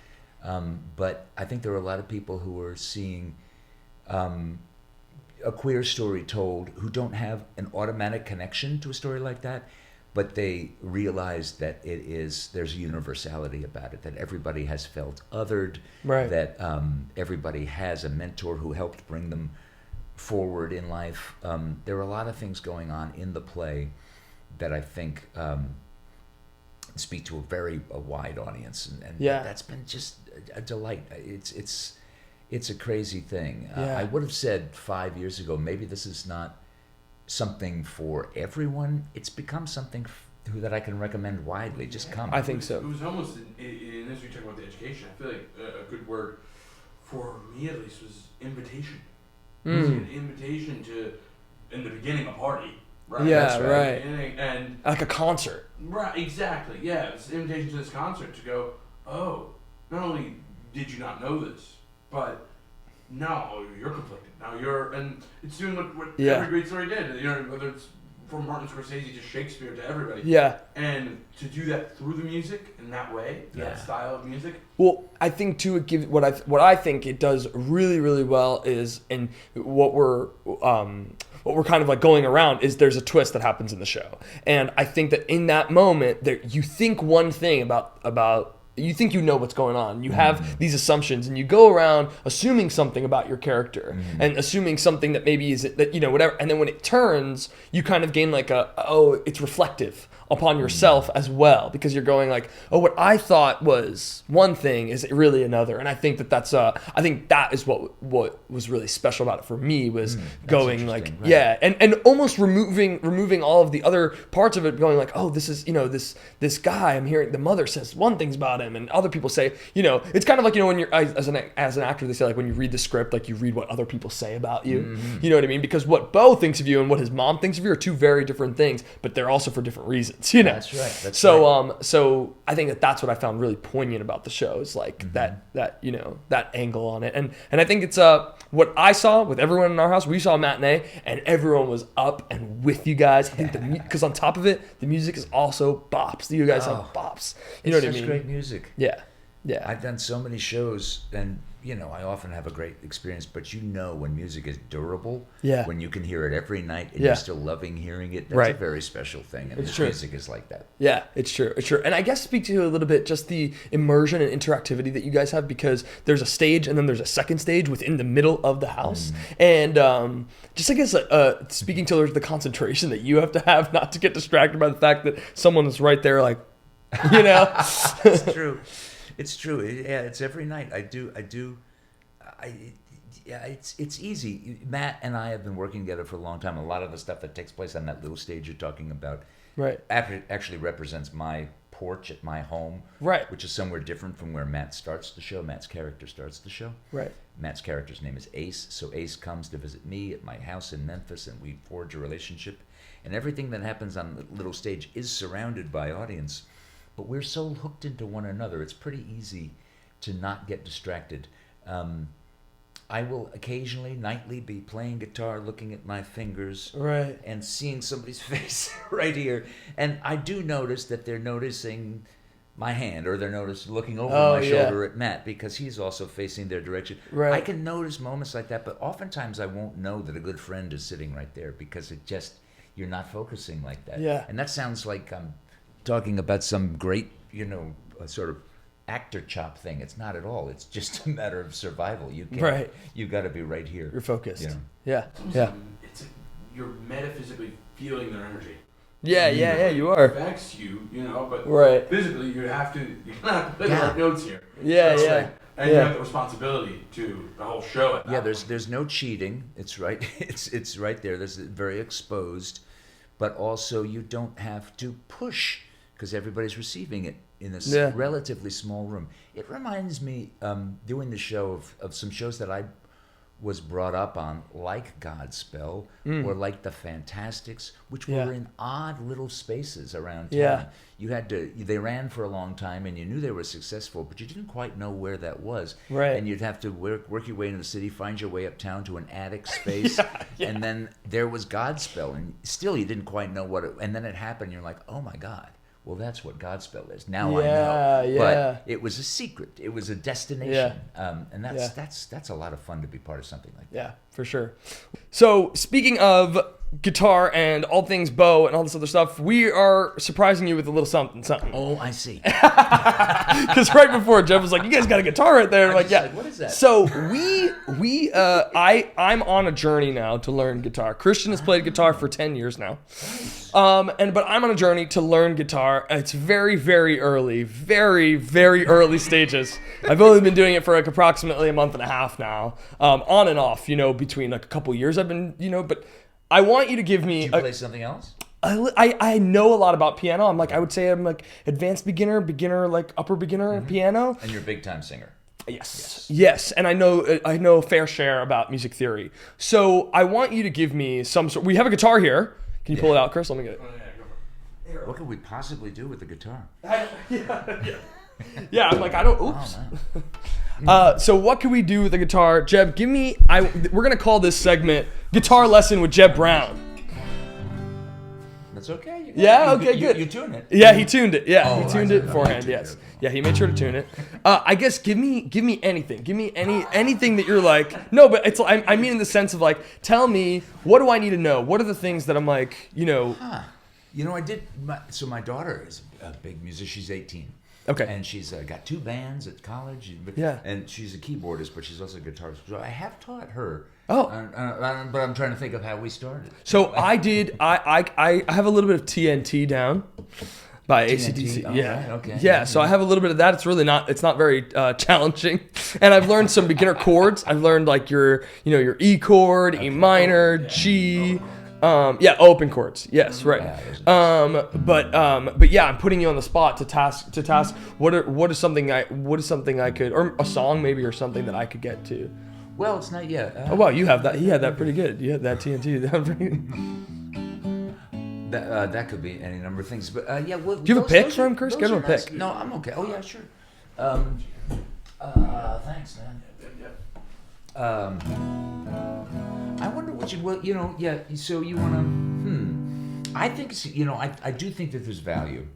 but I think there are a lot of people who are seeing a queer story told who don't have an automatic connection to a story like that, but they realize that there's a universality about it, that everybody has felt othered, Right. that everybody has a mentor who helped bring them forward in life. There are a lot of things going on in the play that I think speak to a wide audience, and Yeah. that's been just a delight. It's a crazy thing. Yeah. I would have said 5 years ago, maybe this is not something for everyone. It's become something that I can recommend widely. Just come. I think so. It was almost, as we talk about the education, I feel like a good word for me at least was invitation. It was an invitation to, in the beginning, a party. Right? Yeah, That's right. And Like a concert. right, exactly. Yeah, it's an invitation to this concert to go, oh, not only did you not know this, but now you're conflicted. Now and it's doing what Yeah. every great story did. Whether it's from Martin Scorsese to Shakespeare to everybody. Yeah. And to do that through the music in that way, that style of music. Well, I think too it gives what I think it does really, really well is, and what we're kind of like going around is there's a twist that happens in the show, and I think that in that moment there you think one thing about. You think you know what's going on. You have these assumptions, and you go around assuming something about your character, and assuming something that maybe is that whatever. And then when it turns, you kind of gain like it's reflective upon yourself as well, because you're going like, oh, what I thought was one thing is really another. And I think that that is what was really special about it for me, was going like, right. yeah, and almost removing all of the other parts of it, going like, oh, this is this guy, I'm hearing the mother says one thing's about him, and other people say, it's kind of like, when you're as an actor, they say like when you read the script, like you read what other people say about you. You know what I mean? Because what Beau thinks of you and what his mom thinks of you are two very different things, but they're also for different reasons. That's right. So I think that's what I found really poignant about the show, is like that angle on it, and I think it's what I saw with everyone in our house. We saw a matinee, and everyone was up and with you guys. I think because on top of it, the music is also bops. You guys have bops. You know what I mean? It's great music. Yeah. I've done so many shows, and I often have a great experience, but when music is durable, when you can hear it every night and you're still loving hearing it, that's a very special thing, and It's this true. music is like that. Yeah, it's true. And I guess speak to you a little bit just the immersion and interactivity that you guys have, because there's a stage and then there's a second stage within the middle of the house. And just I guess speaking to the concentration that you have to have not to get distracted by the fact that someone is right there, like, It's true. It's true. Yeah, it's every night. It's easy. Matt and I have been working together for a long time. A lot of the stuff that takes place on that little stage you're talking about actually represents my porch at my home, which is somewhere different from where Matt starts the show. Matt's character starts the show. Matt's character's name is Ace, so Ace comes to visit me at my house in Memphis, and we forge a relationship. And everything that happens on the little stage is surrounded by audience. But we're so hooked into one another, it's pretty easy to not get distracted. I will occasionally, nightly, be playing guitar, looking at my fingers, and seeing somebody's face right here. And I do notice that they're noticing my hand, or they're looking over my shoulder at Matt, because he's also facing their direction. I can notice moments like that, but oftentimes I won't know that a good friend is sitting right there, because you're not focusing like that. And that sounds like I'm talking about some great, sort of actor chop thing. It's not at all. It's just a matter of survival. You can't, Right. You've got to be right here. You're focused. You know? Yeah. Yeah. You're metaphysically feeling their energy. Yeah. You It are. affects you, but Right. physically you're gonna have to play the right notes here. Yeah. That's Yeah. right. And you have the responsibility to the whole show. At that Yeah, point. there's no cheating. It's right. It's right there. There's very exposed, but also you don't have to push because everybody's receiving it in this relatively small room. It reminds me doing the show of some shows that I was brought up on, like Godspell or like the Fantastics, which were in odd little spaces around town. Yeah. You had to. They ran for a long time, and you knew they were successful, but you didn't quite know where that was. Right. And you'd have to work your way into the city, find your way uptown to an attic space, and then there was Godspell, and still you didn't quite know what it. And then it happened, and you're like, oh my God. Well, that's what Godspell is. Now I know. Yeah. But it was a secret. It was a destination. Yeah. And that's a lot of fun to be part of something like that. Yeah, for sure. So speaking of guitar and all things Beau and all this other stuff, we are surprising you with a little something. Oh, I see. Because right before Jeff was like, "You guys got a guitar right there." And I'm like, "Yeah." Like, what is that? So I'm on a journey now to learn guitar. Christian has played guitar for 10 years now. But I'm on a journey to learn guitar. It's very, very early, very, very early stages. I've only been doing it for like approximately a month and a half now, on and off, between like a couple years I've been, but I want you to give me. Do you play something else? I know a lot about piano. I would say I'm like advanced beginner, like upper beginner piano. And you're a big time singer. Yes, and I know a fair share about music theory. So I want you to give me some sort. We have a guitar here. Can you pull it out, Chris? Let me get it. What could we possibly do with the guitar? Yeah, I'm like, I don't. Oops. Oh, no. So what can we do with the guitar, Jeb? Give me. We're gonna call this segment "Guitar Lesson with Jeb Brown." That's okay. Good. You tune it. Yeah, he tuned it. Yeah, Oh, he tuned I it see. beforehand. Okay, Yes. okay. Yeah, he made sure to tune it. I guess give me anything. Give me anything that you're like. No, but it's. I mean in the sense of like, tell me what do I need to know? What are the things that I'm like, Huh. I did. My daughter is a big musician. She's 18. Okay. And she's got 2 bands at college. Yeah. And she's a keyboardist, but she's also a guitarist. So I have taught her. Oh. But I'm trying to think of how we started. So I did. I have a little bit of TNT down by AC/DC. Oh, Yeah. right, okay. Yeah. So I have a little bit of that. It's really not. It's not very challenging. And I've learned some beginner chords. I've learned like your E chord, E minor, G. Open chords. Yes, right. But yeah, I'm putting you on the spot to task. What is something I could, or a song maybe, or something that I could get to. Well, it's not yet. Oh wow, you have that. He had that pretty good. You had that TNT. That pretty good. That could be any number of things. But yeah. Well, Do you have a pick for him, Chris? Get him a pick. No, I'm okay. Oh yeah, sure. Thanks, man. I wonder what you. Well, yeah. So you want to? I think I do think that there's value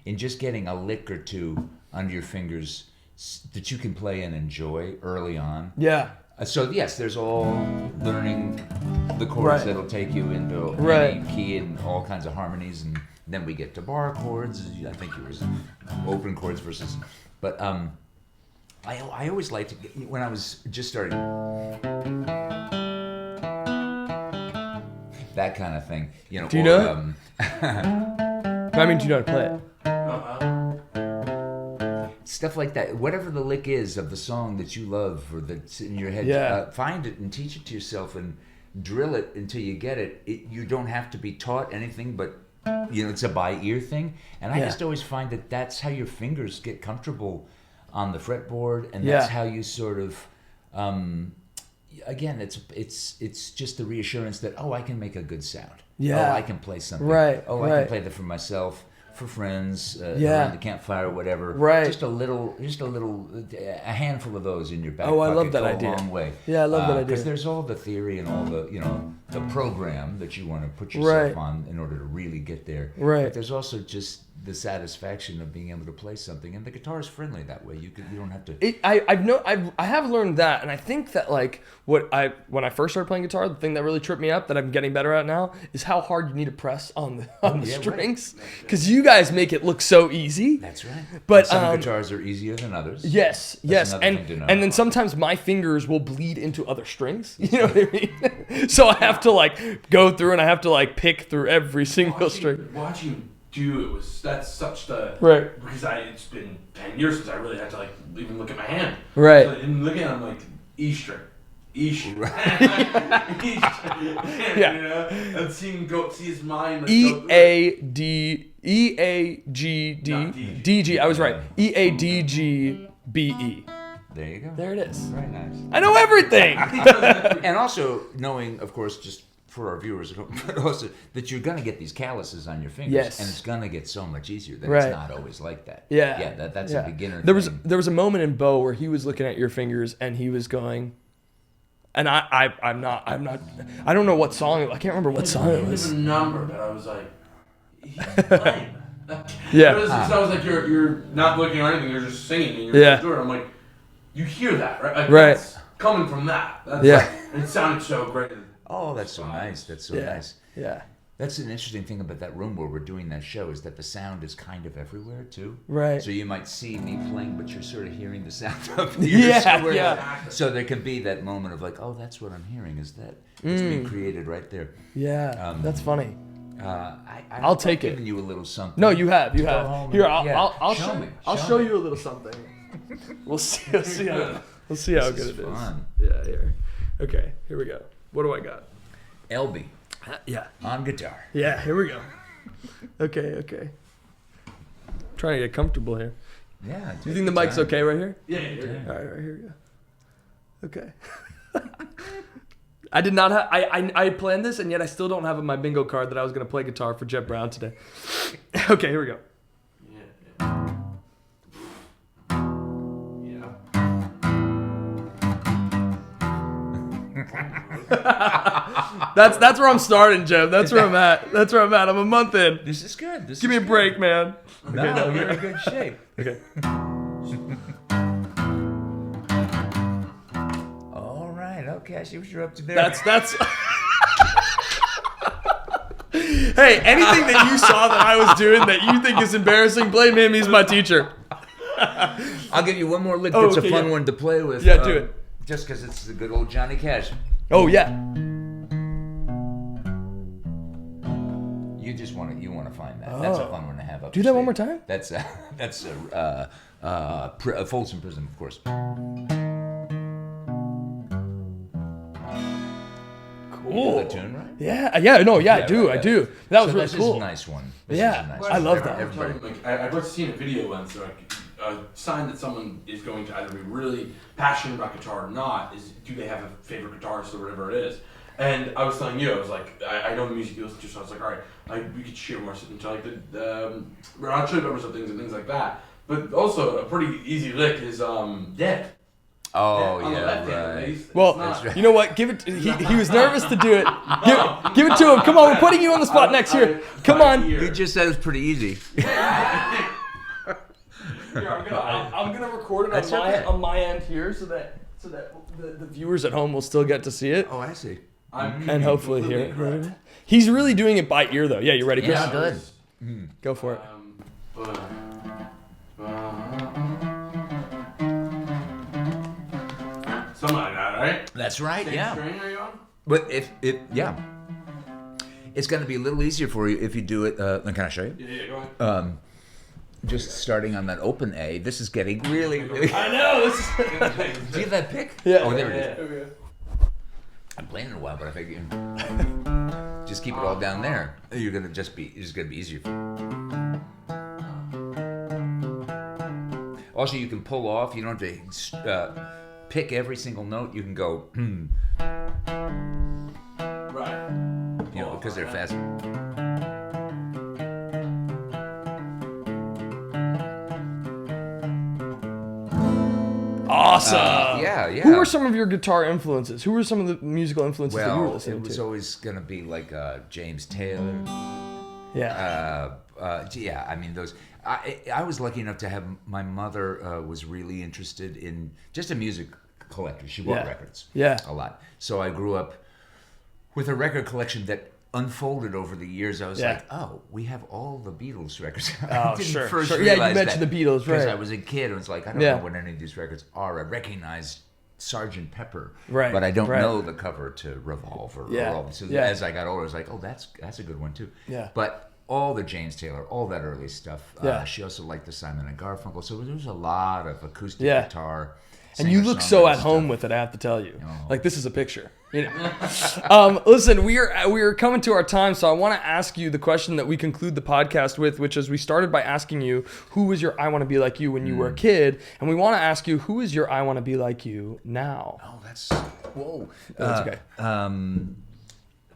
in just getting a lick or two under your fingers that you can play and enjoy early on. Yeah. So yes, there's all learning the chords Right. that'll take you into Right. any key and all kinds of harmonies, and then we get to bar chords. I think it was open chords versus, but I always liked to when I was just starting that kind of thing. Do you know I mean, do you know how to play it? Stuff like that. Whatever the lick is of the song that you love or that's in your head, Yeah. find it and teach it to yourself and drill it until you get it. You don't have to be taught anything, but it's a by ear thing. And I just always find that that's how your fingers get comfortable on the fretboard, and that's how you sort of. Again, it's just the reassurance that I can make a good sound. Yeah. I can play something. Right, I right. can play that for myself, for friends, Yeah. around the campfire, whatever. Right. Just a handful of those in your back Oh, I pocket love that go idea. a long way. Yeah, I love that idea. Because there's all the theory and all the the program that you want to put yourself Right. on in order to really get there. Right. But there's also just the satisfaction of being able to play something, and the guitar is friendly that way. You don't have to. I have learned that, and I think that like when I first started playing guitar, the thing that really tripped me up that I'm getting better at now is how hard you need to press on the strings, because you guys make it look so easy. That's right. But some guitars are easier than others. Yes, and then sometimes my fingers will bleed into other strings. You know what I mean? So I have to like go through and I have to like pick through every single string. Watching do it that's such the right, because it's been 10 years since I really had to like even look at my hand, right, so and looking at it, I'm like E string right. E string. Yeah, you know, and see his mind like, E-A-G-D-E-A-G-D-D-G. I was right. E-A-D-G-B-E. There you go. There it is. Very nice. I know everything. And also knowing, of course, just for our viewers, but also that you're going to get these calluses on your fingers, yes, and it's going to get so much easier. That right, it's not always like that. Yeah, that's a beginner. There was a moment in Beau where he was looking at your fingers and he was going, and I'm not. I don't know what song. I can't remember what song it was. There was a number that I was like, he's playing. Yeah. So I was like, you're not looking or anything. You're just singing. And Yeah. you're I'm like, you hear that, right? Like, right. That's coming from that. That's yeah. Like, it sounded so great. Oh, that's so nice. That's so nice. Yeah. That's an interesting thing about that room where we're doing that show is that the sound is kind of everywhere too. Right. So you might see me playing, but you're sort of hearing the sound of So there can be that moment of like, oh, that's what I'm hearing. Is that it's being created right there? Yeah. That's funny. I'll take it. Giving you a little something. No, you have. Here, I'll show show. me. I'll show you a little something. We'll see. We'll see how good it is. Fun. Yeah. Here. Okay. Here we go. What do I got? Elbi. Yeah. On guitar. Yeah. Here we go. Okay. Trying to get comfortable here. Yeah. Do you think the mic's okay right here? Yeah. All right. Here we go. Okay. I did not have. I planned this, and yet I still don't have my bingo card that I was going to play guitar for Jeb Brown today. Okay, here we go. That's where I'm starting, Jeb. That's where I'm at. I'm a month in. This is good. Give me a break, man. No, you're in good shape. Okay. All right. Okay, I see what you're up to there. That's. Hey, anything that you saw that I was doing that you think is embarrassing, blame him. He's my teacher. I'll give you one more lick. It's a fun one to play with. Yeah, do it. Just because it's the good old Johnny Cash. Oh yeah. You want to find that. That's a fun one to have up. Do that one more time. That's Folsom Prison, of course. Cool. The tune, right? Yeah. I do. That was really cool. This is a nice one. I love that. I've just seen a video once, like a sign that someone is going to either be really passionate about guitar or not is, do they have a favorite guitarist or whatever it is? And I was telling you, I was like, I know the music you listen to, so I was like, all right, we could share more into like the Red Hot Chili Peppers and things like that. But also a pretty easy lick is Dead. Oh, on the left hand, right. Well, right. You know what? Give it. He was nervous to do it. Give it to him. Come on, we're putting you on the spot next year. Come on. You just said it was pretty easy. Here, I'm gonna record it on my end here, so that the viewers at home will still get to see it. Oh, I see. And hopefully hear it. He's really doing it by ear, though. Yeah, you ready, Chris? Yeah, good. Go for it. Something like that, right? That's right. Same yeah. string are you on? But it's going to be a little easier for you if you do it. Can I show you? Yeah, go ahead. Just starting on that open A. This is getting really. I know. Do you have that pick? Yeah. Oh, there it is. Okay. I'm playing it a while, but I figure just keep it all down there. It's gonna be easier for you. Also, you can pull off. You don't have to pick every single note. You can go, Right. you know, because they're fast. Awesome. Yeah. Who were some of your guitar influences? Who were some of the musical influences that you were listening it was to? always gonna be like James Taylor. Yeah. Yeah, I mean those. I was lucky enough to have my mother was really interested in just a music collector. She bought records. Yeah. A lot. So I grew up with a record collection that unfolded over the years. I was like, oh, we have all the Beatles records. I didn't first Yeah, you realize mentioned that the Beatles, right? Because I was a kid. I was like, I don't know what any of these records are. I recognized Sgt. Pepper, right? But I don't know the cover to Revolver. Yeah. Or all. So as I got older, I was like, oh, that's a good one too. Yeah. But all the James Taylor, all that early stuff. She also liked the Simon and Garfunkel. So there was a lot of acoustic guitar. And you look so at home with it, I have to tell you. Like, this is a picture. You know. Listen, we are coming to our time, so I want to ask you the question that we conclude the podcast with, which is we started by asking you, who was your I Want to Be Like You when you were a kid? And we want to ask you, who is your I Want to Be Like You now? Oh, that's... Whoa. That's okay.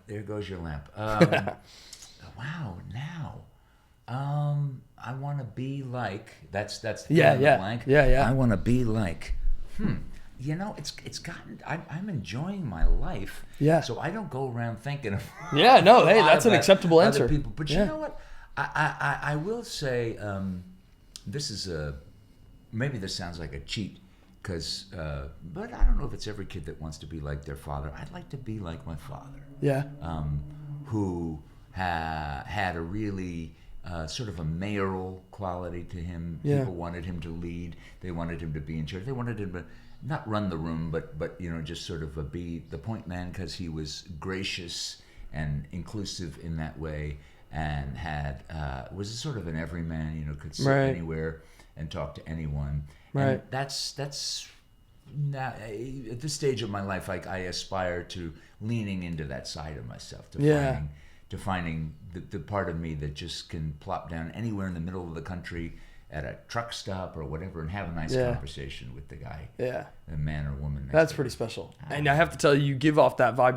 There goes your lamp. Wow, now... I want to be like... That's the blank. Yeah. I want to be like... You know, it's gotten. I'm enjoying my life. Yeah. So I don't go around thinking of. Yeah. No. Hey, that's an acceptable answer. People, but you know what? I will say, this is maybe this sounds like a cheat, because but I don't know if it's every kid that wants to be like their father. I'd like to be like my father. Yeah. Who had a really. Sort of a mayoral quality to him. Yeah. People wanted him to lead. They wanted him to be in charge. They wanted him to not run the room, but you know, just sort of be the point man, because he was gracious and inclusive in that way, and was a sort of an everyman. You know, could sit anywhere and talk to anyone. Right. And that's now, at this stage of my life, like I aspire to leaning into that side of myself, to finding the part of me that just can plop down anywhere in the middle of the country at a truck stop or whatever and have a nice conversation with the guy, the man or woman. That's pretty special. And I have to tell you, you give off that vibe.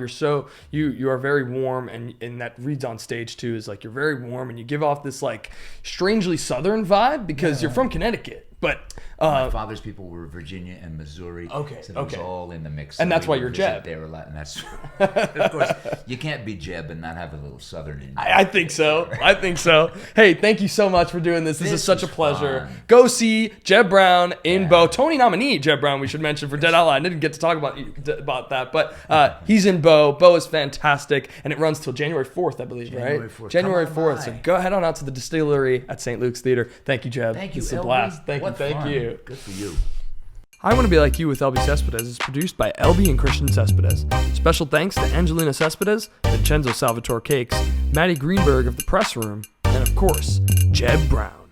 You are very warm, and that reads on stage too. Is like you're very warm, and you give off this like strangely Southern vibe because you're from Connecticut. But my father's people were Virginia and Missouri. Okay, so it was all in the mix. And that's why you're Jeb. They were a lot, and that's of course you can't be Jeb and not have a little Southern in you. I think so. Hey, thank you so much for doing this. This is such a pleasure. Fun. Go see Jeb Brown in Beau. Tony nominee Jeb Brown, we should mention, for Dead Outlaw. I didn't get to talk about that, but he's in Beau. Beau is fantastic, and it runs till January 4th, I believe, January right? 4th. January 4th. So go head on out to the Distillery at St. Luke's Theater. Thank you, Jeb. Thank you. It's a Elbi. blast. Thank you. Good for you. I Want to Be Like You with Elbi Cespedes is produced by Elbi and Christian Cespedes. Special thanks to Angelina Cespedes, Vincenzo Salvatore Cakes, Maddie Greenberg of The Press Room, and of course, Jeb Brown.